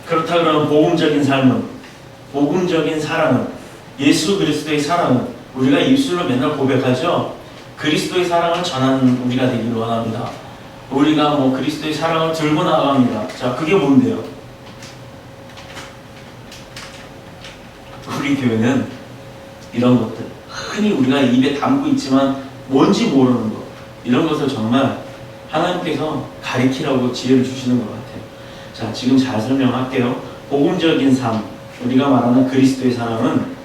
그렇다 그러면 복음적인 삶은, 복음적인 사랑은, 예수 그리스도의 사랑은 우리가 입술로 맨날 고백하죠. 그리스도의 사랑을 전하는 우리가 되기를 원합니다. 우리가 뭐 그리스도의 사랑을 들고 나갑니다. 자, 그게 뭔데요? 우리 교회는 이런 것들, 흔히 우리가 입에 담고 있지만 뭔지 모르는 것, 이런 것을 정말 하나님께서 가리키라고 지혜를 주시는 것 같아요. 자, 지금 잘 설명할게요. 복음적인 삶, 우리가 말하는 그리스도의 사랑은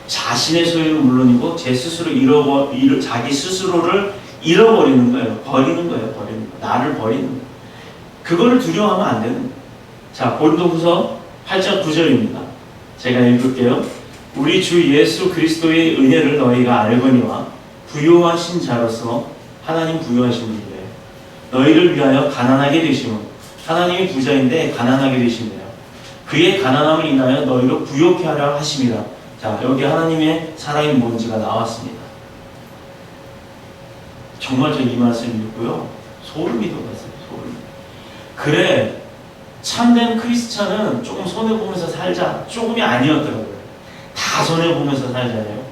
자신의 소유는 물론이고 제 스스로 자기 스스로를 잃어버리는 거예요. 버리는 거예요. 나를 버리는 거예요. 그거를 두려워하면 안 되는 거예요. 자, 고린도후서 8장 9절입니다. 제가 읽을게요. 우리 주 예수 그리스도의 은혜를 너희가 알거니와 부요하신 자로서 하나님 부요하신 분이에요. 너희를 위하여 가난하게 되심은 하나님이 부자인데 가난하게 되시네요. 그의 가난함을 인하여 너희로 부요케 하려 하심이라. 자, 여기 하나님의 사랑이 뭔지가 나왔습니다. 정말 저 이 말씀 읽고요, 소름이 돋았어요. 소름. 그래, 참된 크리스찬은 조금 손해보면서 살자, 조금이 아니었더라고요. 다 손해보면서 살잖아요.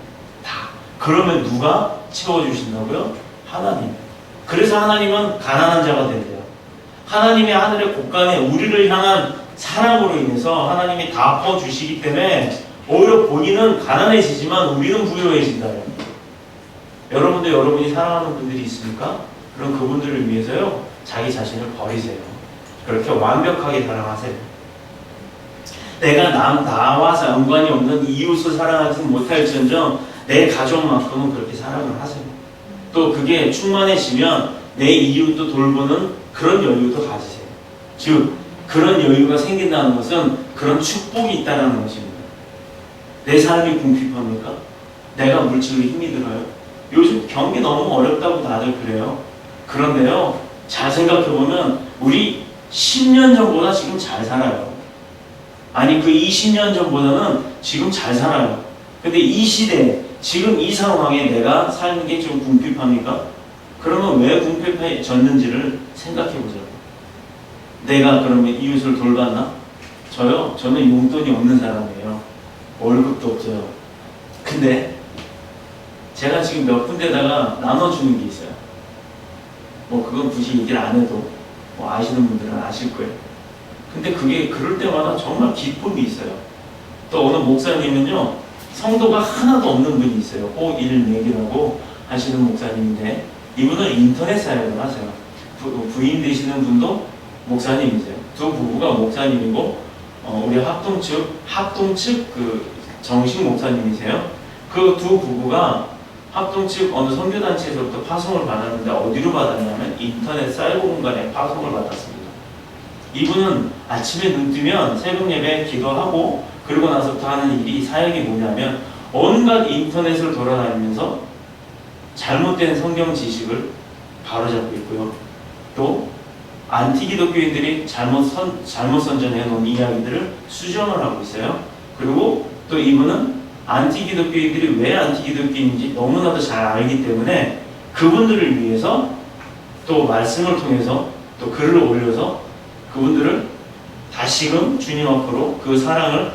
다. 그러면 누가 채워주신다고요? 하나님. 그래서 하나님은 가난한 자가 된대요. 하나님의 하늘의 곳간에 우리를 향한 사랑으로 인해서 하나님이 다 퍼주시기 때문에 오히려 본인은 가난해지지만 우리는 부유해진다요. 여러분도 여러분이 사랑하는 분들이 있습니까? 그럼 그분들을 위해서요, 자기 자신을 버리세요. 그렇게 완벽하게 사랑하세요. 내가 나와 연관이 없는 이웃을 사랑하지 못할지언정 내 가족만큼은 그렇게 사랑을 하세요. 또 그게 충만해지면 내 이웃도 돌보는 그런 여유도 가지세요. 즉, 그런 여유가 생긴다는 것은 그런 축복이 있다는 것입니다. 내 삶이 궁핍합니까? 내가 물질로 힘이 들어요? 요즘 경기 너무 어렵다고 다들 그래요. 그런데요, 잘 생각해보면 우리 10년 전보다 지금 잘 살아요. 아니 그 20년 전보다는 지금 잘 살아요. 근데 이 시대 지금 이 상황에 내가 사는 게 좀 궁핍합니까? 그러면 왜 궁핍해졌는지를 생각해 보자고. 내가 그러면 이웃을 돌봤나? 저요? 저는 용돈이 없는 사람이에요. 월급도 없어요. 근데 제가 지금 몇 군데다가 나눠주는 게 있어요. 뭐 그건 굳이 얘기를 안 해도 뭐 아시는 분들은 아실 거예요. 근데 그게 그럴 때마다 정말 기쁨이 있어요. 또 어느 목사님은요, 성도가 하나도 없는 분이 있어요. 호일맥이라고 하시는 목사님인데 이분은 인터넷 사역을 하세요. 부인 되시는 분도 목사님이세요. 두 부부가 목사님이고 우리 합동 측 그 정식 목사님이세요. 그 두 부부가 합동 측 어느 선교단체에서부터 파송을 받았는데 어디로 받았냐면 인터넷 사이버 공간에 파송을 받았습니다. 이분은 아침에 눈 뜨면 새벽 예배 기도하고 그러고 나서부터 하는 일이 사역이 뭐냐면 온갖 인터넷을 돌아다니면서 잘못된 성경 지식을 바로잡고 있고요. 또 안티기독교인들이 잘못 선전해 놓은 이야기들을 수정을 하고 있어요. 그리고 또 이분은 안티기독교인들이 왜 안티기독교인인지 너무나도 잘 알기 때문에 그분들을 위해서 또 말씀을 통해서 또 글을 올려서 그분들을 다시금 주님 앞으로 그 사랑을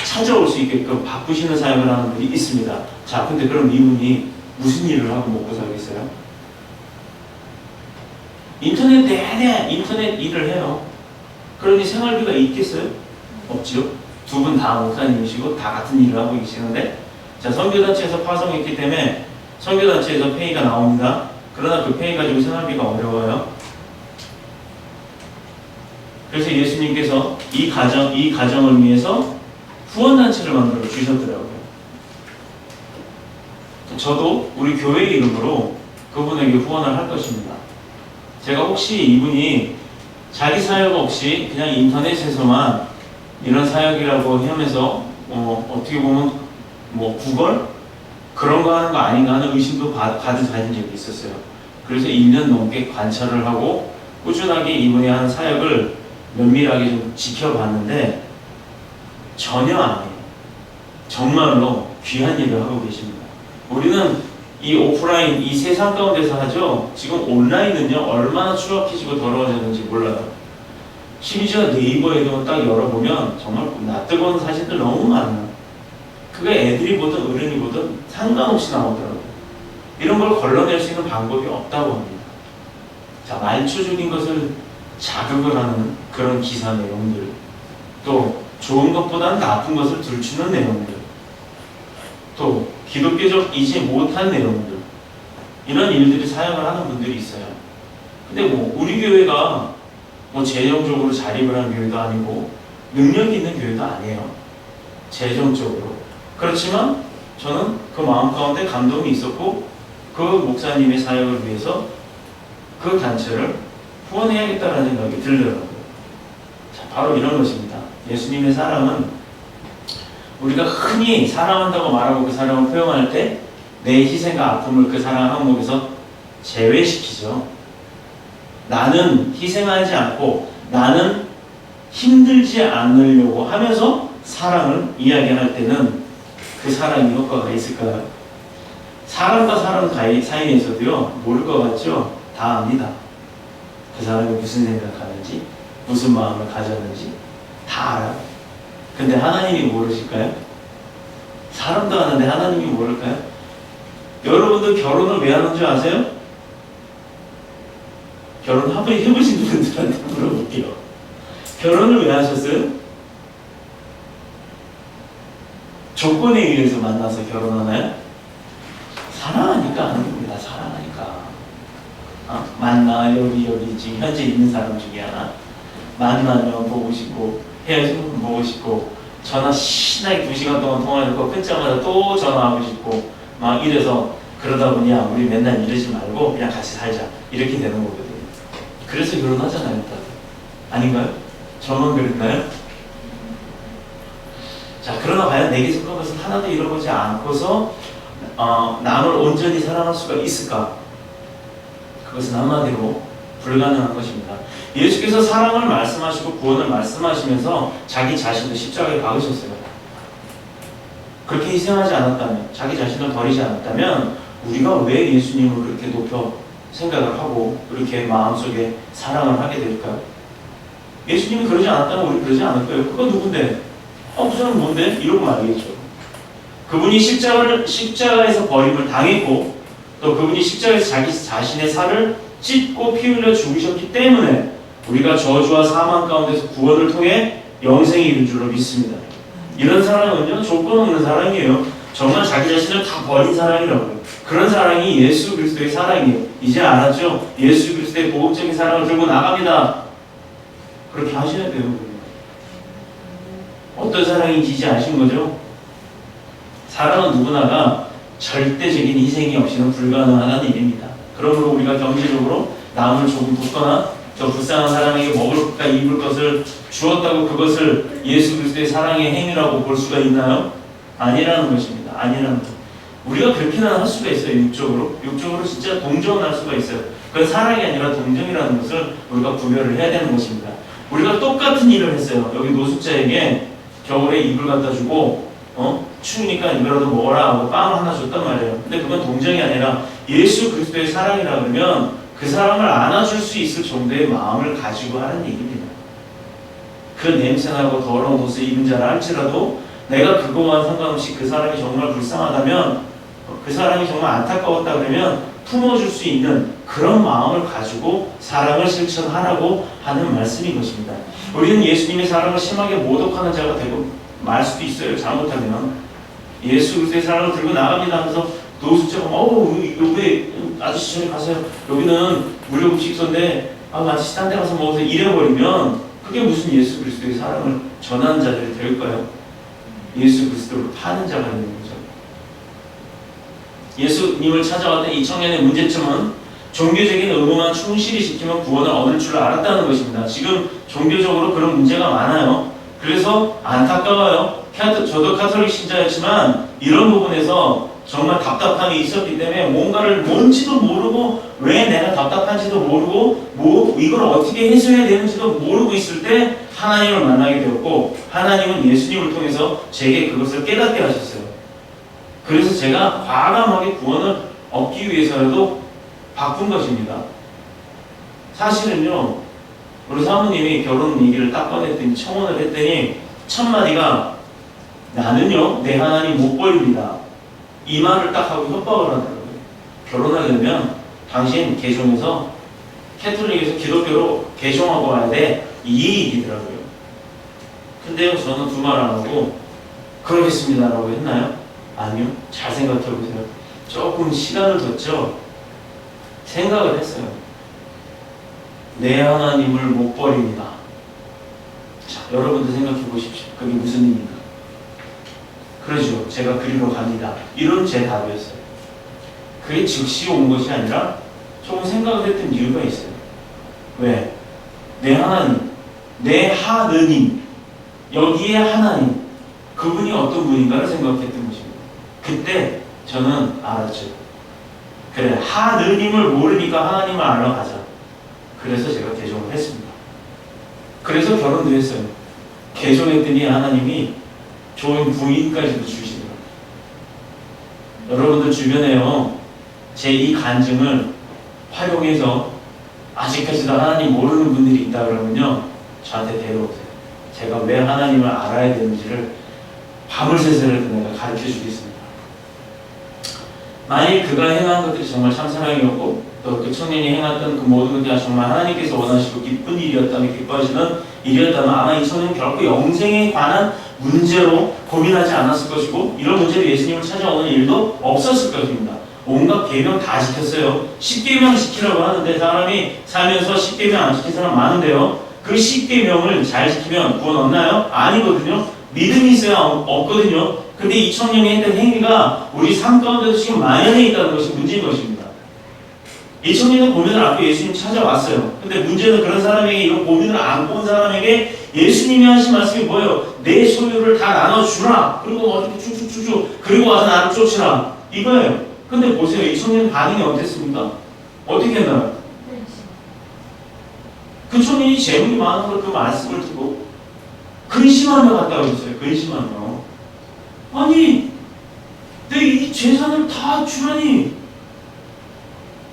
찾아올 수 있게끔 바꾸시는 사역을 하는 분이 있습니다. 자, 근데 그럼 이분이 무슨 일을 하고 먹고 살겠어요? 인터넷 내내 인터넷 일을 해요. 그러니 생활비가 있겠어요? 없죠. 두 분 다 목사님이시고 다 같은 일을 하고 계시는데, 자, 선교단체에서 파송했기 때문에 선교단체에서 페이가 나옵니다. 그러나 그 페이 가지고 생활비가 어려워요. 그래서 예수님께서 이 가정을 위해서 후원단체를 만들어 주셨더라고요. 저도 우리 교회 이름으로 그분에게 후원을 할 것입니다. 제가 혹시 이분이 자기 사역 없이 그냥 인터넷에서만 이런 사역이라고 하면서 어떻게 보면 뭐 구걸? 그런 거 하는 거 아닌가 하는 의심도 가진 적이 있었어요. 그래서 1년 넘게 관찰을 하고 꾸준하게 이분이 하는 사역을 면밀하게 좀 지켜봤는데 전혀 아니에요. 정말로 귀한 일을 하고 계십니다. 우리는 이 오프라인, 이 세상 가운데서 하죠. 지금 온라인은요, 얼마나 추악해지고 더러워졌는지 몰라요. 심지어 네이버에도 딱 열어보면 정말 낯뜨거운 사진들 너무 많아요. 그게 애들이 보든 어른이 보든 상관없이 나오더라고요. 이런 걸 걸러낼 수 있는 방법이 없다고 합니다. 자, 말초적인 것을 자극을 하는 그런 기사 내용들, 또 좋은 것보다는 나쁜 것을 들추는 내용들, 또 기독교적이지 못한 내용들, 이런 일들이 사용을 하는 분들이 있어요. 근데 뭐 우리 교회가 뭐 재정적으로 자립을 한 교회도 아니고 능력이 있는 교회도 아니에요. 재정적으로. 그렇지만 저는 그 마음 가운데 감동이 있었고 그 목사님의 사역을 위해서 그 단체를 후원해야겠다는 생각이 들더라고요. 자, 바로 이런 것입니다. 예수님의 사랑은 우리가 흔히 사랑한다고 말하고 그 사랑을 표현할 때 내 희생과 아픔을 그 사랑 항목에서 제외시키죠. 나는 희생하지 않고 나는 힘들지 않으려고 하면서 사랑을 이야기할 때는 그 사랑이 효과가 있을까요? 사람과 사람 사이에서도요, 모를 것 같죠? 다 압니다. 그 사람이 무슨 생각하는지, 무슨 마음을 가졌는지 다 알아요. 근데 하나님이 모르실까요? 사람도 아는데 하나님이 모를까요? 여러분들 결혼을 왜 하는 줄 아세요? 결혼 한번 해보신 분들한테 물어볼게요. 결혼을 왜 하셨어요? 조건에 의해서 만나서 결혼하나요? 사랑하니까 하는 겁니다. 사랑하니까. 만나 여기 지금 현재 있는 사람 중에 하나 만나면 보고 싶고 헤어지면 보고 싶고 전화 신나게 2시간 동안 통화해놓고 끊자마자 또 전화하고 싶고 막 이래서 그러다 보니 야 우리 맨날 이러지 말고 그냥 같이 살자 이렇게 되는 거거든요. 그래서 결혼하잖아요. 다들. 아닌가요? 저만 그랬나요? 자, 그러나 과연 내게 속한 것은 하나도 잃어보지 않고서 남을 온전히 사랑할 수가 있을까? 그것은 한마디로 불가능한 것입니다. 예수께서 사랑을 말씀하시고 구원을 말씀하시면서 자기 자신도 십자가에 박으셨어요. 그렇게 희생하지 않았다면, 자기 자신을 버리지 않았다면 우리가 왜 예수님을 그렇게 높여 생각을 하고 그렇게 마음속에 사랑을 하게 될까요? 예수님이 그러지 않았다면 우리 그러지 않을 거예요. 그건 누군데? 그 사람은 뭔데? 이러고 말이겠죠. 그분이 십자가에서 버림을 당했고 또 그분이 십자가에서 자기 자신의 살을 찢고 피 흘려 죽으셨기 때문에 우리가 저주와 사망 가운데서 구원을 통해 영생이 이른 줄로 믿습니다. 이런 사랑은요, 조건 없는 사랑이에요. 정말 자기 자신을 다 버린 사랑이라고요. 그런 사랑이 예수 그리스도의 사랑이에요. 이제 알았죠? 예수 그리스도의 보복적인 사랑을 들고 나갑니다. 그렇게 하셔야 돼요. 어떤 사랑인지 이제 아신 거죠? 사랑은 누구나가 절대적인 희생이 없이는 불가능한 일입니다. 그러므로 우리가 경제적으로 남을 조금 돕거나 저 불쌍한 사람에게 먹을 것과 입을 것을 주었다고 그것을 예수 그리스도의 사랑의 행위라고 볼 수가 있나요? 아니라는 것입니다. 아니라는 것. 우리가 그렇게는 할 수가 있어요. 육적으로 진짜 동정을 할 수가 있어요. 그건 사랑이 아니라 동정이라는 것을 우리가 구별을 해야 되는 것입니다. 우리가 똑같은 일을 했어요. 여기 노숙자에게 겨울에 이불 갖다 주고 추우니까 이거라도 먹어라 하고 빵을 하나 줬단 말이에요. 근데 그건 동정이 아니라 예수 그리스도의 사랑이라 그러면 그 사람을 안아줄 수 있을 정도의 마음을 가지고 하는 얘기입니다. 그 냄새나고 더러운 옷을 입은 자라 할지라도 내가 그거와 상관없이 그 사람이 정말 불쌍하다면, 그 사람이 정말 안타까웠다 그러면 품어줄 수 있는 그런 마음을 가지고 사랑을 실천하라고 하는 말씀인 것입니다. 우리는 예수님의 사랑을 심하게 모독하는 자가 되고 말 수도 있어요. 잘못하면. 예수 그리스도의 사랑을 들고 나갑니다 하면서 노숙자가 왜 아저씨 저리 가세요. 여기는 무료 급식소인데 아저씨 딴 데 가서 먹어서 이래버리면 그게 무슨 예수 그리스도의 사랑을 전하는 자들이 될까요? 예수 그리스도를 파는 자가 되는 거죠. 예수님을 찾아왔던 이 청년의 문제점은 종교적인 의무만 충실히 지키면 구원을 얻을 줄 알았다는 것입니다. 지금 종교적으로 그런 문제가 많아요. 그래서 안타까워요. 저도 카톨릭 신자였지만 이런 부분에서 정말 답답함이 있었기 때문에 뭔지도 모르고 왜 내가 답답한지도 모르고 이걸 어떻게 해소해야 되는지도 모르고 있을 때 하나님을 만나게 되었고 하나님은 예수님을 통해서 제게 그것을 깨닫게 하셨어요. 그래서 제가 과감하게 구원을 얻기 위해서라도 바꾼 것입니다. 사실은요, 우리 사모님이 결혼 얘기를 딱 꺼냈더니 청혼을 했더니 첫 마디가 나는요 내 하나님 못 버립니다. 이 말을 딱 하고 협박을 하더라고요. 결혼하게 되면 당신 개종해서 캐톨릭에서 기독교로 개종하고 와야 돼. 이 얘기더라고요. 근데요 저는 두 말 안 하고 그러겠습니다 라고 했나요? 아니요. 잘 생각해 보세요. 조금 시간을 뒀죠. 생각을 했어요. 내 하나님을 못 버립니다. 자, 여러분도 생각해 보십시오. 그게 무슨 의미입니까? 그러죠. 제가 그리로 갑니다. 이런 제 답이었어요. 그게 즉시 온 것이 아니라 조금 생각을 했던 이유가 있어요. 왜? 내 하나님, 내 하느님, 여기에 하나님, 그분이 어떤 분인가를 생각했던 것입니다. 그때 저는 알았죠. 그래, 하느님을 모르니까 하나님을 알아가자. 그래서 제가 개종을 했습니다. 그래서 결혼도 했어요. 개종했더니 하나님이 좋은 부인까지도 주시더라고요. 여러분들 주변에요, 제 이 간증을 활용해서 아직까지도 하나님 모르는 분들이 있다 그러면요, 저한테 데려오세요. 제가 왜 하나님을 알아야 되는지를 밤을 새서라도 내가 가르쳐 주겠습니다. 만일 그가 행한 것들이 정말 참사랑이었고 또 그 청년이 행했던 그 모든 것들이 정말 하나님께서 원하시고 기쁜 일이었다면, 기뻐하시는 일이었다면 아마 이 청년은 결코 영생에 관한 문제로 고민하지 않았을 것이고 이런 문제로 예수님을 찾아오는 일도 없었을 것입니다. 온갖 계명 다 지켰어요. 10계명 지키라고 하는데 사람이 살면서 10계명 안 지킨 사람 많은데요. 그 10계명을 잘 지키면 구원 얻나요? 아니거든요. 믿음이 있어야 없거든요. 근데 이 청년이 했던 행위가 우리 삶 가운데도 지금 만연해 있다는 것이 문제인 것입니다. 이 청년은 고민을 안고 예수님 찾아왔어요. 근데 문제는 그런 사람에게, 이런 고민을 안고 온 사람에게 예수님이 하신 말씀이 뭐예요? 내 소유를 다 나눠주라. 그리고 어떻게 쭉쭉쭉쭉 그리고 와서 나를 쫓으라. 이거예요. 근데 보세요. 이 청년 반응이 어땠습니까? 어떻게 했나요? 그 청년이 재물이 많은 걸 그 말씀을 듣고 근심하며 갔다고 했어요. 근심하며. 아니, 내 이 재산을 다 주라니.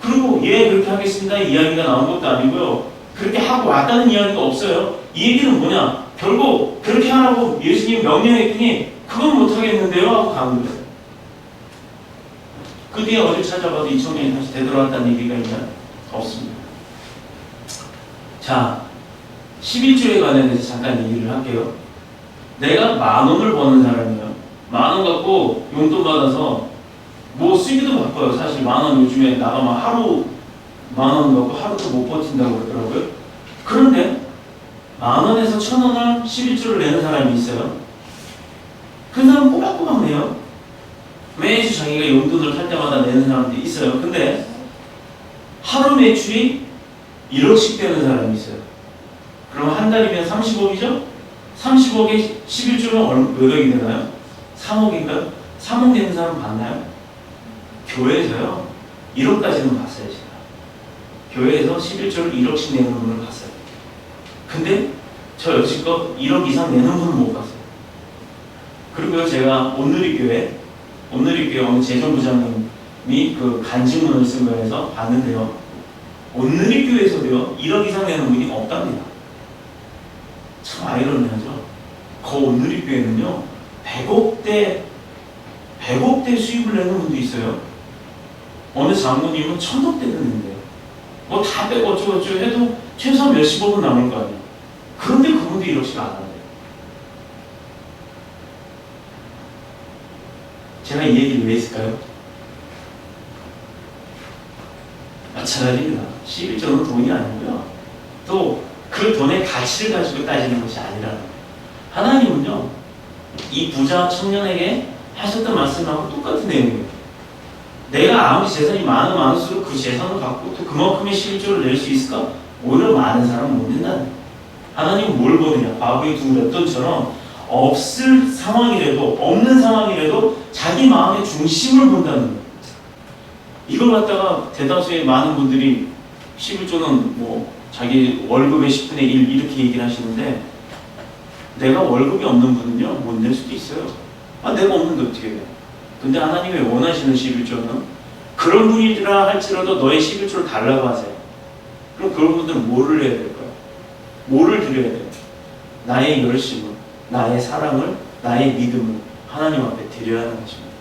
그리고 예 그렇게 하겠습니다 이야기가 나온 것도 아니고요. 그렇게 하고 왔다는 이야기가 없어요. 이 얘기는 뭐냐? 결국 그렇게 하라고 예수님 명령했더니 그건 못하겠는데요 하고 간 거예요. 그 뒤에 어딜 찾아봐도 이 청년이 다시 되돌아왔다는 얘기가 있나요? 없습니다. 자, 11조에 관해서 잠깐 얘기를 할게요. 내가 10,000원을 버는 사람이에요. 10,000원 갖고 용돈 받아서 뭐 쓰기도 바빠요. 사실 10,000원 요즘에 나가면 하루 10,000원 갖고 하루도 못 버틴다고 그러더라고요. 그런데 10,000원에서 1,000원을 11조를 내는 사람이 있어요. 그 사람 꼬박꼬박 내요. 매주 자기가 용돈을 탈 때마다 내는 사람들이 있어요. 근데 하루 매출이 1억씩 되는 사람이 있어요. 그럼 한 달이면 30억이죠? 30억에 11조면 몇 억이 되나요? 3억인가요? 3억 내는 사람 봤나요? 교회에서요. 1억까지는 봤어요. 제가. 교회에서 11조를 1억씩 내는 분을 봤어요. 근데 저 여지껏 1억 이상 내는 분은 못 봤어요. 그리고요, 제가 온누리교회 오늘 재정부장님이 그 간증문을 쓴 거에서 봤는데요. 온누리교회에서도요 1억 이상 내는 분이 없답니다. 참 아이러니하죠. 그 온누리교회는요 100억대 수입을 내는 분도 있어요. 어느 장모님은 1,000억대를 낸대요. 뭐 다 빼고 어쩌고저쩌고 해도 최소한 몇십억은 남을 거 아니에요. 그런데 그분도 1억씩 안 한대요. 제가 이 얘기를 왜 했을까요? 마찬가지입니다. 11조는 돈이 아니고요. 또 그 돈의 가치를 가지고 따지는 것이 아니라는 거예요. 하나님은요, 이 부자 청년에게 하셨던 말씀하고 똑같은 내용이에요. 내가 아무리 재산이 많을수록 그 재산을 갖고 또 그만큼의 11조를 낼 수 있을까? 오히려 많은 사람은 못 낸다는 거예요. 하나님은 뭘 보느냐? 과거의 두 랩돈처럼 없을 상황이라도 없는 상황이라도 자기 마음의 중심을 본다는 거예요. 이걸 갖다가 대다수의 많은 분들이 11조는 뭐 자기 월급의 10분의 1 이렇게 얘기를 하시는데 내가 월급이 없는 분은요 못 낼 수도 있어요. 아 내가 없는데 어떻게 해요? 근데 하나님의 원하시는 11조는 그런 분이라 할지라도 너의 11조를 달라고 하세요. 그럼 그런 분들은 뭐를 해야 될까요? 뭐를 드려야 돼요? 나의 열심을, 나의 사랑을, 나의 믿음을 하나님 앞에 드려야 하는 것입니다.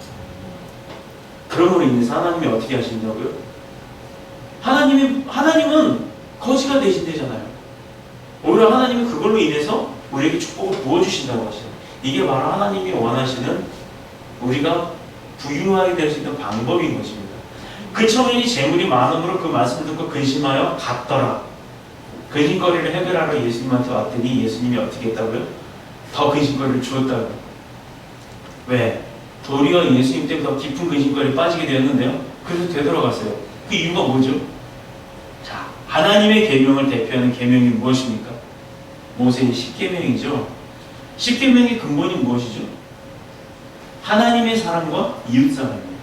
그러므로 인해서 하나님이 어떻게 하신다고요? 하나님은 거지가 되신대잖아요. 오히려 하나님은 그걸로 인해서 우리에게 축복을 부어주신다고 하시죠. 이게 바로 하나님이 원하시는 우리가 부유하게 될 수 있는 방법인 것입니다. 그 청년이 재물이 많음으로 그 말씀을 듣고 근심하여 갔더라. 근심거리를 해결하러 예수님한테 왔더니 예수님이 어떻게 했다고요? 더 근심거리를 주었다고요. 왜? 도리어 예수님 때문에 더 깊은 근심거리에 빠지게 되었는데요. 그래서 되돌아갔어요. 그 이유가 뭐죠? 자, 하나님의 계명을 대표하는 계명이 무엇입니까? 모세의 10계명이죠. 10계명의 근본이 무엇이죠? 하나님의 사랑과 이웃사랑입니다.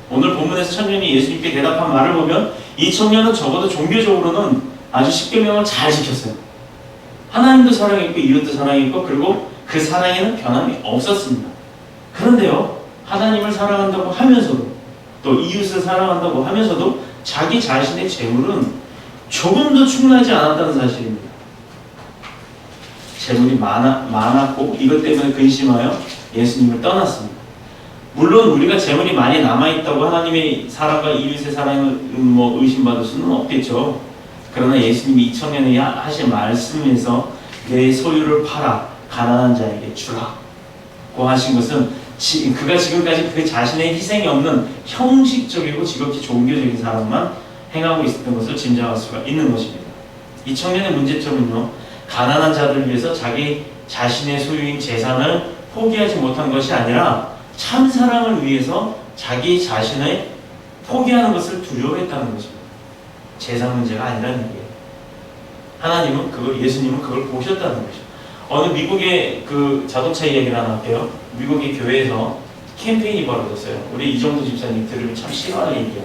오늘 본문에서 청년이 예수님께 대답한 말을 보면 이 청년은 적어도 종교적으로는 아주 10계명을 잘 지켰어요. 하나님도 사랑했고 이웃도 사랑했고 그리고 그 사랑에는 변함이 없었습니다. 그런데요, 하나님을 사랑한다고 하면서도 또 이웃을 사랑한다고 하면서도 자기 자신의 재물은 조금도 충분하지 않았다는 사실입니다. 재물이 많았고 이것 때문에 근심하여 예수님을 떠났습니다. 물론 우리가 재물이 많이 남아있다고 하나님의 사랑과 이웃의 사랑을 의심받을 수는 없겠죠. 그러나 예수님이 이 청년에게 하신 말씀에서 내 소유를 팔아 가난한 자에게 주라고 하신 것은 그가 지금까지 그 자신의 희생이 없는 형식적이고 지극히 종교적인 사람만 행하고 있었던 것을 짐작할 수가 있는 것입니다. 이 청년의 문제점은요, 가난한 자들을 위해서 자기 자신의 소유인 재산을 포기하지 못한 것이 아니라 참 사랑을 위해서 자기 자신을 포기하는 것을 두려워했다는 것입니다. 재산 문제가 아니라는 얘기예요. 예수님은 그걸 보셨다는 것이죠. 어느 미국의 그 자동차 이야기를 하나 할게요. 미국의 교회에서 캠페인이 벌어졌어요. 우리 이정도 집사님 들으면 참 싫어하는 얘기야.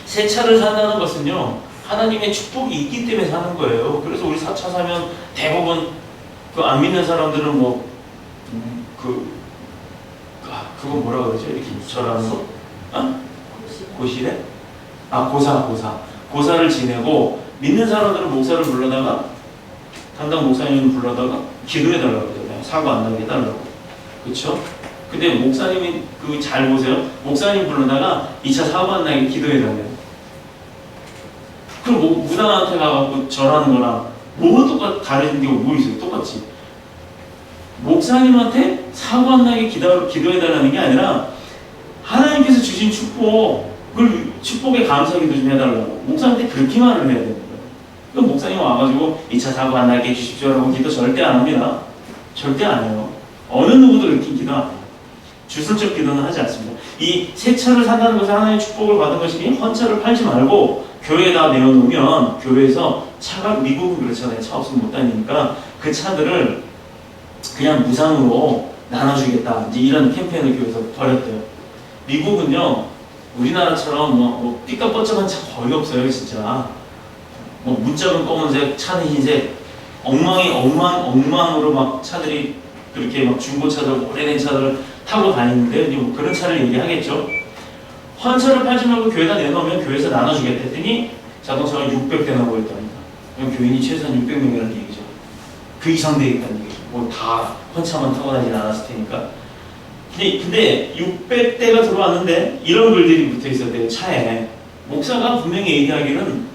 새 차를 산다는 것은요, 하나님의 축복이 있기 때문에 사는 거예요. 그래서 우리 4차 사면 대부분 그 안 믿는 사람들은 뭐 그거 뭐라 그러죠? 이렇게 절하는 거? 어? 고시래? 고사를 지내고 믿는 사람들은 목사를 불러다가 담당 목사님을 불러다가 기도해달라고 그러잖아요. 사고 안 나게 해달라고. 그렇죠? 근데 목사님이 잘 보세요. 목사님 불러다가 2차 사고 안 나게 기도해달래요. 그럼 무당한테 가갖고 절하는 거랑 뭐가 다른 게 뭐 있어요? 똑같지. 목사님한테 사고 안 나게 기도해달라는 게 아니라 하나님께서 주신 축복에 감사 기도 좀 해달라고 목사한테 그렇게 말을 해야 되는 거예요. 그럼 목사님 와가지고 2차 사고 안 나게 해주십시오라고 기도 절대 안 합니다. 절대 안 해요. 어느 누구도 이렇게 기도 안 해요. 주술적 기도는 하지 않습니다. 이 새 차를 산다는 것은 하나님의 축복을 받은 것이니 헌차를 팔지 말고 교회에다 내어놓으면 교회에서 차가 미국은 그렇잖아요. 차 없으면 못 다니니까 그 차들을 그냥 무상으로 나눠주겠다. 이제 이런 캠페인을 교회에서 벌였대요. 미국은요 우리나라처럼 뭐 삐까뻔쩍한 차 거의 없어요. 진짜 뭐 문짝은 검은색, 차는 흰색, 엉망으로 막 차들이 그렇게 막 중고차들, 오래된 차들 타고 다니는데 뭐 그런 차를 얘기하겠죠. 헌차를 팔지 말고 교회에다 내놓으면 교회에서 나눠주겠다 했더니 자동차가 600대나 모였답니다. 그럼 교인이 최소한 600명이라는 얘기죠. 그 이상 되겠다는 얘기죠. 뭐 다 헌차만 타고 다니진 않았을 테니까. 근데 600대가 들어왔는데 이런 글들이 붙어 있었대요. 차에. 목사가 분명히 얘기하기는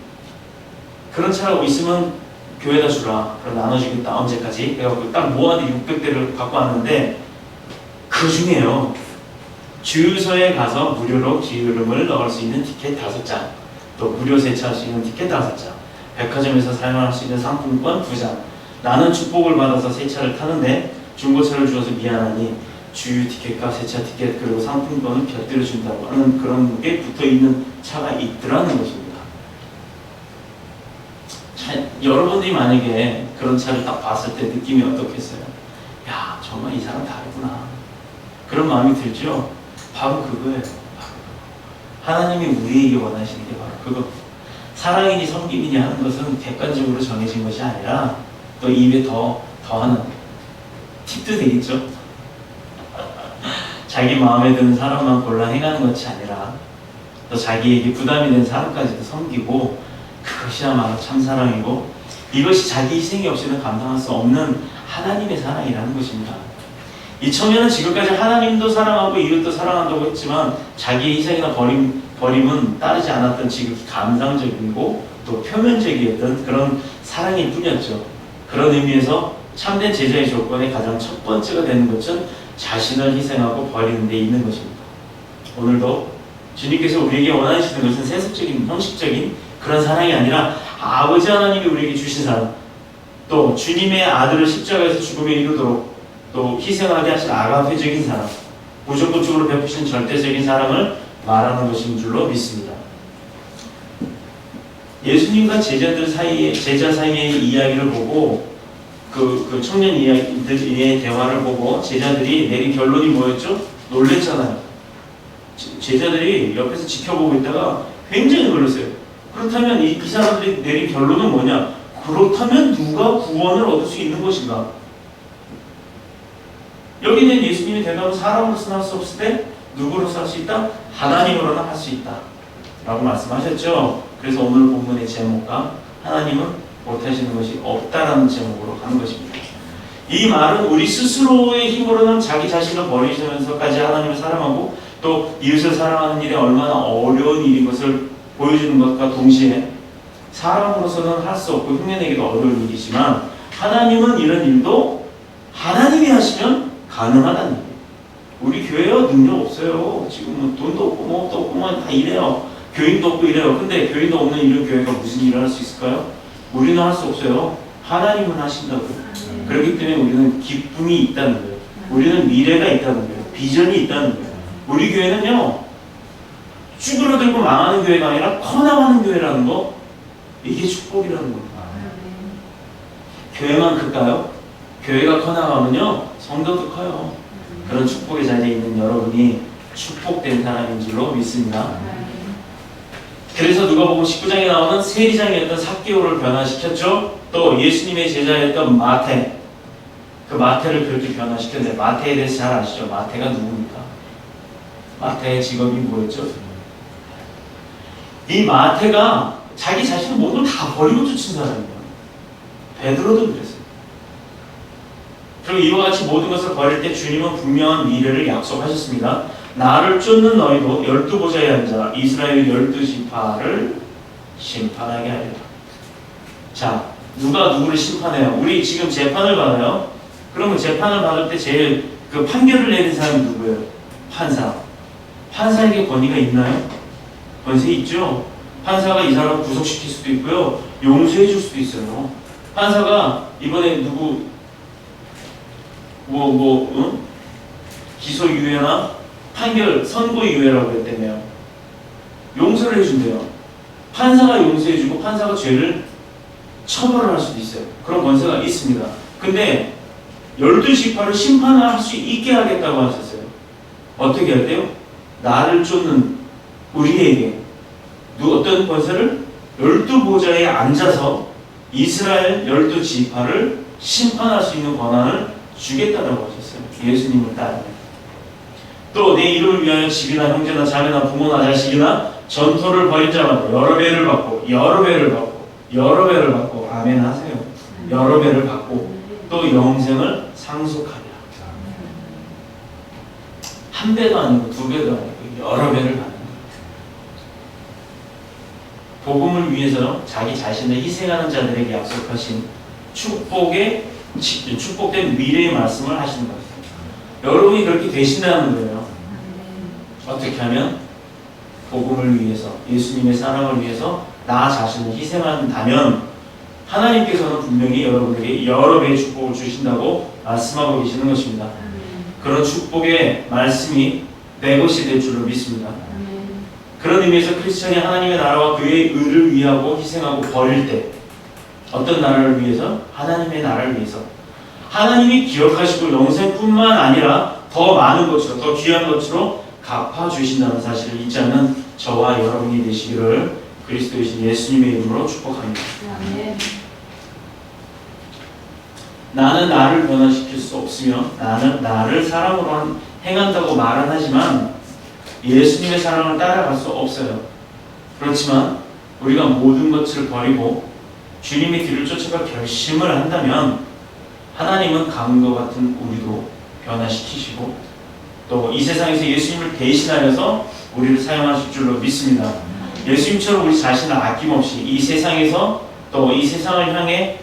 그런 차가 있으면 교회에다 주라. 그럼 나눠주겠다. 언제까지? 그래갖고 딱 모아서 600대를 갖고 왔는데 그 중에요. 주유소에 가서 무료로 기름을 넣을 수 있는 티켓 5장, 또 무료 세차할 수 있는 티켓 5장, 백화점에서 사용할 수 있는 상품권 2장. 나는 축복을 받아서 새 차를 타는데 중고차를 주어서 미안하니 주유 티켓과 세차 티켓 그리고 상품권을 곁들여 준다고 하는 그런 게 붙어있는 차가 있더라는 것입니다. 여러분들이 만약에 그런 차를 딱 봤을 때 느낌이 어떻겠어요? 야, 정말 이 사람 다르구나. 그런 마음이 들죠? 바로 그거예요. 하나님이 우리에게 원하시는 게 바로 그거. 사랑이니 섬김이니 하는 것은 객관적으로 정해진 것이 아니라 또 입에 더하는 팁도 되겠죠? 자기 마음에 드는 사람만 골라 행하는 것이 아니라 또 자기에게 부담이 된 사람까지도 섬기고 그것이야말로 참사랑이고 이것이 자기 희생이 없이는 감당할 수 없는 하나님의 사랑이라는 것입니다. 이 청년은 지금까지 하나님도 사랑하고 이웃도 사랑한다고 했지만 자기의 희생이나 버림은 따르지 않았던 지극히 감상적이고 또 표면적이었던 그런 사랑일 뿐이었죠. 그런 의미에서 참된 제자의 조건의 가장 첫 번째가 되는 것은 자신을 희생하고 버리는 데 있는 것입니다. 오늘도 주님께서 우리에게 원하시는 것은 세속적인 형식적인 그런 사랑이 아니라 아버지 하나님이 우리에게 주신 사랑, 또 주님의 아들을 십자가에서 죽음에 이르도록 또 희생하게 하신 아가페적인 사랑, 무조건적으로 베푸신 절대적인 사랑을 말하는 것인 줄로 믿습니다. 예수님과 제자 사이의 이야기를 보고 그 청년 이야기들의 대화를 보고 제자들이 내린 결론이 뭐였죠? 놀랬잖아요. 제자들이 옆에서 지켜보고 있다가 굉장히 놀랐어요. 그렇다면 이 사람들이 내린 결론은 뭐냐? 그렇다면 누가 구원을 얻을 수 있는 것인가? 여기는 예수님이 대답은 사람으로서는 할 수 없을 때 누구로서 할 수 있다? 하나님으로는 할 수 있다 라고 말씀하셨죠. 그래서 오늘 본문의 제목과 하나님은 못하시는 것이 없다라는 제목으로 가는 것입니다. 이 말은 우리 스스로의 힘으로는 자기 자신을 버리시면서까지 하나님을 사랑하고 또 이웃을 사랑하는 일이 얼마나 어려운 일인 것을 보여주는 것과 동시에 사람으로서는 할 수 없고 흉내내기도 어려운 일이지만 하나님은 이런 일도 하나님이 하시면 가능하다는 얘기예요. 우리 교회요 능력 없어요. 지금 뭐 돈도 없고 뭐도 없고 다 이래요. 교인도 없고 이래요. 근데 교인도 없는 이런 교회가 무슨 일을 할 수 있을까요? 우리는 할 수 없어요. 하나님은 하신다고요. 그렇기 때문에 우리는 기쁨이 있다는 거예요. 우리는 미래가 있다는 거예요. 비전이 있다는 거예요. 우리 교회는요 쭈그러들고 망하는 교회가 아니라 커나가는 교회라는 거, 이게 축복이라는 겁니다. 교회만 클까요? 교회가 커나가면요 성도도 커요. 그런 축복의 자리에 있는 여러분이 축복된 사람인 줄로 믿습니다. 그래서 누가복음 19장에 나오는 세리장이었던 삭개오를 변화시켰죠. 또 예수님의 제자였던 마태, 그 마태를 그렇게 변화시켰는데, 마태에 대해서 잘 아시죠? 마태가 누굽니까? 마태의 직업이 뭐였죠? 이 마태가 자기 자신의 모든 걸 다 버리고 쫓은 사람이에요. 베드로도 그랬어요. 그리고 이와 같이 모든 것을 버릴 때 주님은 분명한 미래를 약속하셨습니다. 나를 쫓는 너희도 12보좌에 앉아 이스라엘 12지파를 심판하게 하리라. 자, 누가 누구를 심판해요? 우리 지금 재판을 받아요. 그러면 재판을 받을 때 제일 그 판결을 내린 사람이 누구예요? 판사. 판사에게 권위가 있나요? 권세 있죠. 판사가 이 사람을 구속시킬 수도 있고요, 용서해 줄 수도 있어요. 판사가 이번에 누구 기소유예나 판결 선고유예라고 했다며요. 용서를 해준대요. 판사가 용서해주고 판사가 죄를 처벌을 할 수도 있어요. 그런 권세가 있습니다. 근데 12지파를 심판을 할 수 있게 하겠다고 하셨어요. 어떻게 할 때요? 나를 쫓는 우리에게 어떤 권세를 12보좌에 앉아서 이스라엘 12지파를 심판할 수 있는 권한을 주겠다고 하셨어요. 예수님을 따르면. 또 내 이름을 위하여 집이나 형제나 자매나 부모나 자식이나 전토를 벌인 자마다 여러 배를 받고 아멘 하세요. 여러 배를 받고 또 영생을 상속하리라. 한 배도 아니고 두 배도 아니고 여러 배를 받는 거예요. 복음을 위해서 자기 자신을 희생하는 자들에게 약속하신 축복된 미래의 말씀을 하시는 거예요. 여러분이 그렇게 되신다는 거예요. 어떻게 하면? 복음을 위해서, 예수님의 사랑을 위해서 나 자신을 희생한다면 하나님께서는 분명히 여러분에게 여러 배의 축복을 주신다고 말씀하고 계시는 것입니다. 그런 축복의 말씀이 내 것이 될 줄로 믿습니다. 그런 의미에서 크리스천이 하나님의 나라와 그의 의를 위하고 희생하고 버릴 때, 어떤 나라를 위해서? 하나님의 나라를 위해서. 하나님이 기억하시고 영생뿐만 아니라 더 많은 것으로, 더 귀한 것으로 갚아주신다는 사실을 잊지 않는 저와 여러분이 되시기를 그리스도이신 예수님의 이름으로 축복합니다. 나는 나를 변화시킬 수 없으며 나는 나를 사람으로 행한다고 말은 하지만 예수님의 사랑을 따라갈 수 없어요. 그렇지만 우리가 모든 것을 버리고 주님의 길을 쫓아갈 결심을 한다면 하나님은 강과 같은 우리도 변화시키시고 또 이 세상에서 예수님을 대신하여서 우리를 사용하실 줄로 믿습니다. 예수님처럼 우리 자신을 아낌없이 이 세상에서 또 이 세상을 향해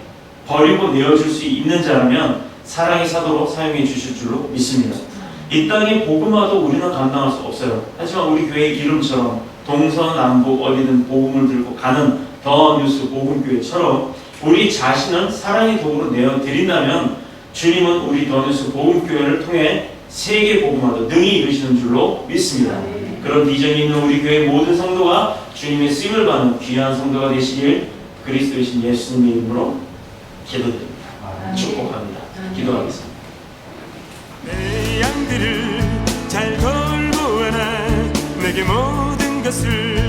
버리고 내어줄 수 있는 자라면 사랑의 사도로 사용해 주실 줄로 믿습니다. 이 땅의 복음화도 우리는 감당할 수 없어요. 하지만 우리 교회 이름처럼 동서남북 어디든 복음을 들고 가는 더 뉴스 복음교회처럼 우리 자신을 사랑의 도구로 내어드린다면 주님은 우리 더 뉴스 복음교회를 통해 세계 복음화도 능히 이루시는 줄로 믿습니다. 그런 비전이 있는 우리 교회 모든 성도가 주님의 쓰임을 받는 귀한 성도가 되시길 그리스도이신 예수님의 이름으로 기도드립니다. 축복합니다. 기도하겠습니다. 내 양들을 잘 돌보아라. 내게 모든 것을